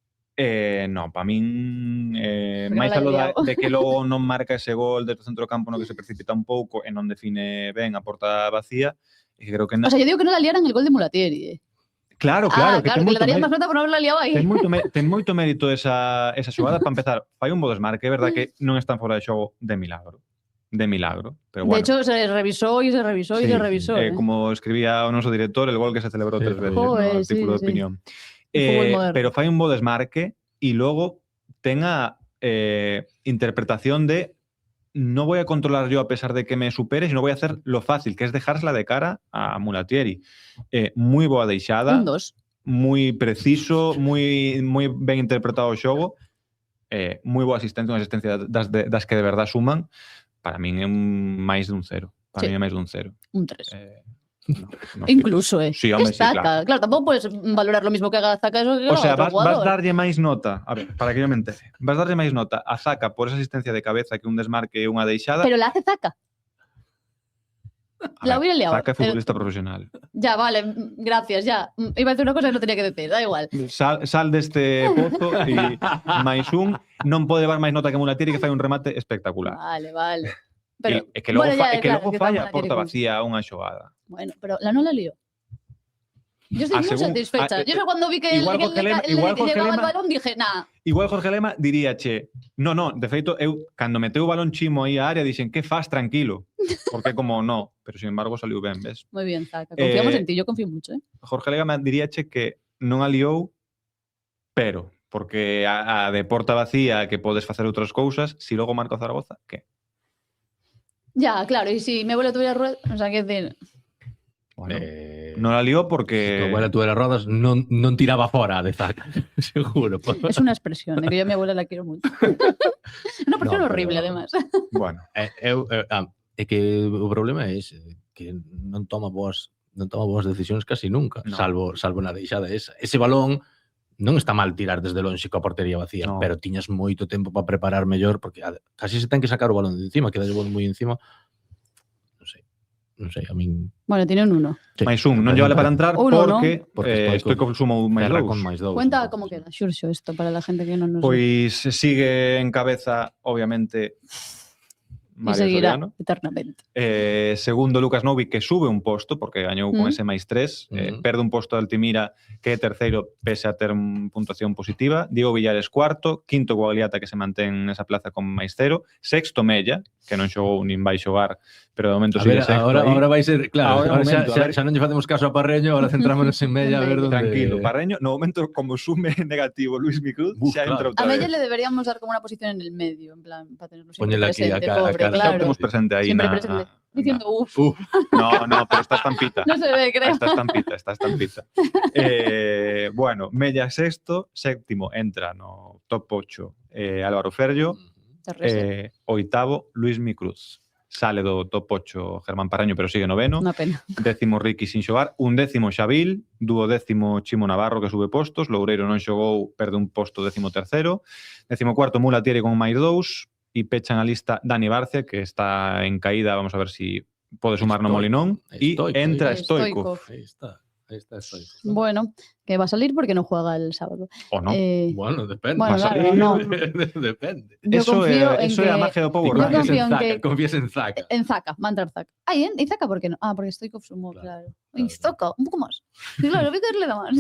No, para min Porque máis non la aló he liado. de que logo non marca ese gol desde o centro campo no que se precipita un pouco e non define ben a porta vacía, e que creo que O sea, yo digo que no la liaran el gol de Mulatieri. claro, claro, que ten que le moito darías mérito. más nota por no haberla liado ahí. Ten moito mérito esa xogada para empezar. Fai un bo desmarque, é verdad que non están fora de xogo de milagro. De milagro, pero bueno. De hecho, se revisó y se revisó y Sí, se revisó. como escribía o noso director, el gol que se celebrou Sí, 3 veces joder, no artículo sí, de sí. opinión. fútbol moderno. Pero fai un bo desmarque y luego tenga interpretación de no voy a controlar yo a pesar de que me supere, sino voy a hacer lo fácil, que es dejársela de cara a Mulatieri. Moi boa deixada, Un 2. moi preciso, moi ben interpretado o xogo, moi boa asistencia, unha asistencia das que de verdad suman. Para min é máis de un 0. Para Sí. min é máis de un 0. Un 3. No Incluso, Sí, home, es sí, Zaka. Claro, tampoco puedes valorar lo mismo que haga Zaka eso que O sea, otro vas jugador. darlle máis nota, a ver, para que yo me entere, vas darlle máis nota a Zaka por esa asistencia de cabeza que un desmarque e unha deixada. Pero la hace Zaka. La hubiera liado. Zaka é futbolista profesional. Ya, vale, gracias, ya. Iba a decir una cosa que no tenía que decir, da igual. Sal deste pozo e máis un non pode levar máis nota que Mulatieri que fai un remate espectacular. Vale. Pero, É que logo, bueno, ya, é que claro, logo que falla a está porta Mulatieri vacía unha xogada. Bueno, pero la no la lío. Yo estoy Ah, muy según- satisfecha. ah, Yo sé cuando vi que igual que Jorge Lema- le igual Jorge llegaba el Lema- balón, dije, nah. Igual Jorge Lema diríache, no, de feito, eu, cando meteu o balón Chimo aí á área, dixen, que faz, tranquilo. Porque como no, pero sin embargo saliu ben, ves? Muy bien, Zaka. Confiamos Eh, en ti, yo confío mucho, ¿eh? Jorge Lema diríache que non a liou, pero, porque a de porta vacía que podes facer outras cousas, si logo marca o Zaragoza, que? Ya, claro, y si mi abuelo tuviera ruedas, o sea, que decir, Bueno, non la liou Se tu porque... abuela tuviera rodas, non tiraba fora de Zaka, seguro. es una expresión, que yo a mi abuela la quiero mucho. Una expresión No, horrible, pero- además. Bueno, É que o problema é ese, que non toma boas decisións casi nunca, No. salvo na deixada esa. Ese balón non está mal tirar desde lonxe coa portería vacía, No. pero tiñas moito tempo para preparar mellor, porque casi se ten que sacar o balón de encima, queda o balón moi encima. Non sei, a min... Bueno, tiene un 1. Sí. máis un, non lle vale para entrar Uno, ¿no? porque, Porque Stoikov sumou máis Terra dous. con máis dous. Cuenta entonces, cómo sí. queda, Xurxo, esto, para la gente que no nos ve. Pois sigue en cabeza, obviamente, Y Mario seguirá Soriano. eternamente. Segundo, Lucas Novi, que sube un posto, porque gañou con ese máis 3. Perde un posto de Altimira, que é terceiro, pese a ter puntuación positiva. Diego Villares, cuarto. Quinto, Guagliata, que se mantén nesa plaza con máis 0. Sexto, Mella, que non xogou nin vai xogar, pero de momento A sigue ver, sexto. ahora vai ser, claro, Ahora ahora momento, a ver. xa non lle facemos caso a Parreño, ahora centrámonos en Mella a ver onde... Tranquilo, Parreño, no momento como sume negativo Luis Micruz, xa entra A outra Mella vez. le deberíamos dar como una posición en el medio, en plan, para tenerlo siempre Poñela aquí, presente, a pobre, cara. claro. Temos presente aí Siempre na... presente. Diciendo, uff, No, pero está estampita. no se ve, creo. Está estampita. Bueno, Mella sexto, séptimo entra no top 8 Álvaro Ferllo, oitavo Luis Micruz. Sale do top 8 Germán Parreño, pero sigue noveno. Una pena. Décimo Ricky sin xogar, undécimo Xabil, duodécimo Chimo Navarro que sube postos, Loureiro non xogou, perde un posto, décimo terceiro, décimo cuarto Mulatieri con máis 2 e pechan a lista Dani Barcia, que está en caída, vamos a ver si pode sumar no Molinón, e entra Stoikov. Aí está. Ahí está, estoy. Bueno, que va a salir porque no juega el sábado. O no. Bueno, depende. Bueno, Va a claro, salir. no. Depende. Yo confío en eso é a que- magia do Ti Power Yo Ranking. confío en que- Confías en Zaka. En Zaka, va a entrar Zaka. Ay, ¿en Zaka por qué no? Ah, porque estoy con Sumo, claro. Y Zaka, un poco más. Sí, claro, Víctor le da más.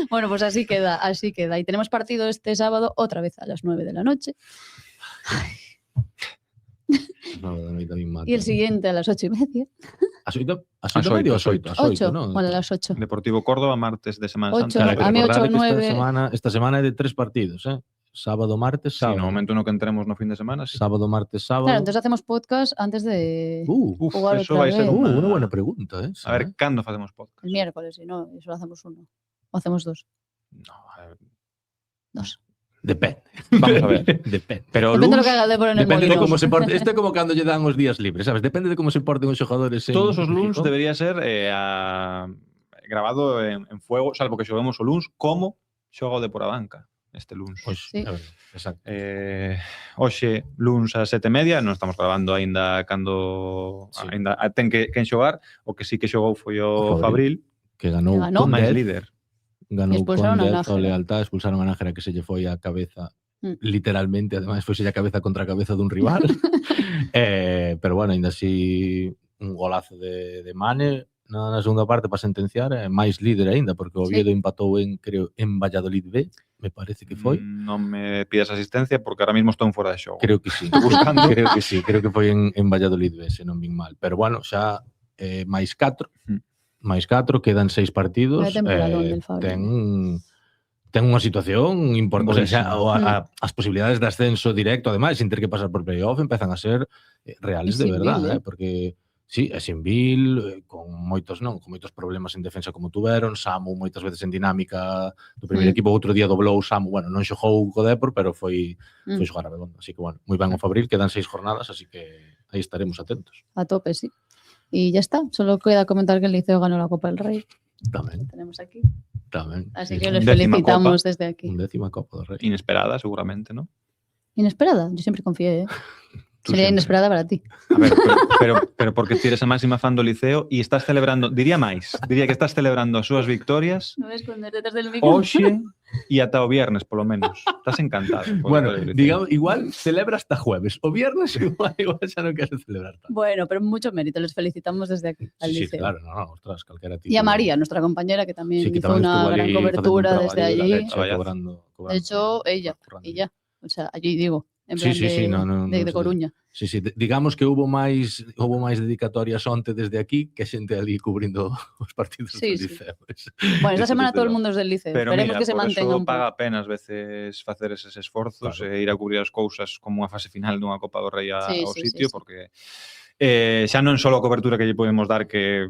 Bueno, pues así queda, así queda. Y tenemos partido este sábado otra vez a las 9 de la noche. No, tamén mata. Y el siguiente a las 8:30. As oito As medio, as oito, oito, as as 8, oito, non? bueno, a las 8. Deportivo Córdoba, martes de Semana Ocho, Santa. Claro, a mí recordar 8 o que 9. esta semana é de 3 partidos, Sábado, martes, Sí, sábado. no momento no que entremos no fin de semana. Sí. Sábado, martes, sábado. Claro, entonces hacemos podcast antes de Uf, jugar eso otra vai ser vez. unha- Una buena pregunta, A ver, cando facemos podcast? El miércoles, si no, y solo hacemos uno. O hacemos dos. No, a ver. Dos. Depende. Vamos a ver. Depende. Pero Depende de lo luns, que haga Débora en el Depende de Molinón. como se porte. Isto é como cando lle dan os días libres, sabes? Depende de como se porten os xogadores en todos os luns Gijón. debería ser grabado en fuego, salvo que xoguemos o luns, como xoga o de por a banca este luns. Pois, Sí. é verdade, exacto. Hoxe, luns a 7:30, non estamos grabando aínda cando Sí. aínda ten que quen xogar, o que sí que xogou foi o O Fabril, Que ganou, Que ganou. con máis 10, líder. ganou Expulsaron con a 10 o Nájera. Lealtad, expulsaron a Nájera que se lle foi a cabeza literalmente, ademais foi a cabeza contra a cabeza dun rival. Pero bueno, ainda así un golazo de Mane na segunda parte para sentenciar, máis líder aínda, porque o Oviedo empatou creo, en Valladolid B, me parece que foi. Non me pidas asistencia porque ahora mismo estou en fora de xogo. Creo que sí. buscando. Creo que sí, creo que foi en Valladolid B, se non vin mal. Pero bueno, xa máis 4, quedan 6 partidos. Vaya temporadón del Fabio. Ten unha situación importante. O sea, Buenísimo. as posibilidades de ascenso directo, ademais, sin ter que pasar por playoff, empezan a ser reales E de sin verdade, Vil, porque sí, é sin Vil, con moitos problemas en defensa como tuveron, Samu moitas veces en dinámica do primeiro equipo, outro día doblou Samu, bueno, non xogou co Depor, pero foi xogar a Begondo, así que bueno, moi ben o Fabril, quedan 6 jornadas, así que aí estaremos atentos. A tope, sí. Y ya está. Solo queda comentar que el Liceo ganó la Copa del Rey. Tamén, Tenemos aquí. tamén. Así Sí, que sí. les Décima felicitamos copa. desde aquí. Décima Copa do Rei. Inesperada, seguramente, ¿no? Inesperada. Yo siempre confié, ¿eh? Tú Sería siempre. inesperada para ti. A ver, pero porque ti eres a máxima fan do Liceo e estás celebrando, diría que estás celebrando as súas victorias No voy a esconder detrás del micro. hoxe e ata o viernes, polo menos. Estás encantado. Bueno, digamos, igual celebra hasta jueves. O viernes igual xa non queres celebrar tanto. Bueno, pero mucho mérito. Les felicitamos desde aquí al Sí, Liceo. claro, no, ostras, calquera tipo. Y a María, nuestra compañera, que también Sí, que hizo tamén una estuvo gran ali cobertura facendo un desde traballo de la allí. leche, Traballazo. cobrando. De hecho, ella y ya. O sea, allí digo, en Sí, plan sí, sí, de, no, no, de no sé. Coruña. Sí, sí, digamos que hubo máis dedicatorias onte desde aquí que xente ali cubrindo os partidos Sí, do sí. Liceo. Bueno, esta Eso semana desde todo el logo. mundo es del Liceo. Pero Esperemos mira, que se por mantenga eso un paga poco. apenas veces facer eses esforzos Claro. e ir a cubrir as cousas como unha fase final dunha Copa do Rei Sí, ao sí, sitio, sí, sí. porque xa non só a cobertura que lle podemos dar que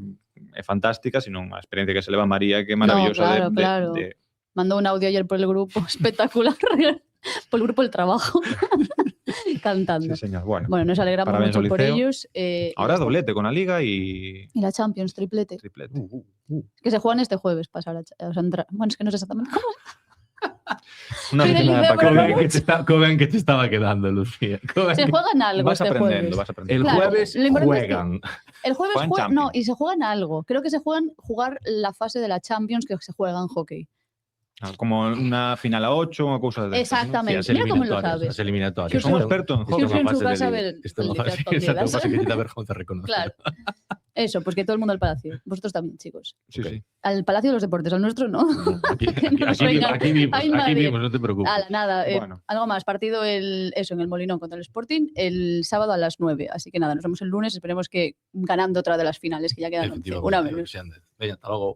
é fantástica, sino a experiencia que se leva María que é maravillosa claro, claro. de Mandó un audio ayer por el grupo espectacular. Por el grupo del trabajo. Cantando. Sí, señor. Bueno, Bueno, nos alegramos parabéns mucho ao por Liceo. ellos. ahora doblete con la Liga y Y la Champions, triplete. triplete. Que se juegan este jueves, pasar o sea, bueno, es que no sé exactamente cómo. Una Soy del semana Liceo, para pero que no veas. Coben que te estaba quedando, Lucía. Se juegan algo Vas este aprendiendo, jueves. vas aprendiendo. El Claro, jueves lo importante es que juegan. El jueves Juegan no, Champions. y se juegan algo. Creo que se juegan jugar la fase de la Champions que se juega en hockey. Como una final a 8, unha cousa de estas, Exactamente. Sí, Mira cómo lo sabes. As eliminatorias. Que ¿no? Son experto en Que hockey. usted en su casa ve el Isto é unha Liceo fase escondidas. exacto, fase que te dá vergonza reconocer. Claro. Eso, pues que todo el mundo al Palacio. Vosotros también, chicos. Sí, sí. Al Palacio de los Deportes, al nuestro no. Aquí, Que nos venga. Ay, aquí madre. vimos, no te preocupes. Nada, Bueno. algo más. Partido en el Molinón contra el Sporting el sábado a las 9. Así que nada, nos vemos el lunes. Esperemos que ganando otra de las finales, que ya quedan 11. Una Efectivamente, menos. Alexander. Veña, hasta logo.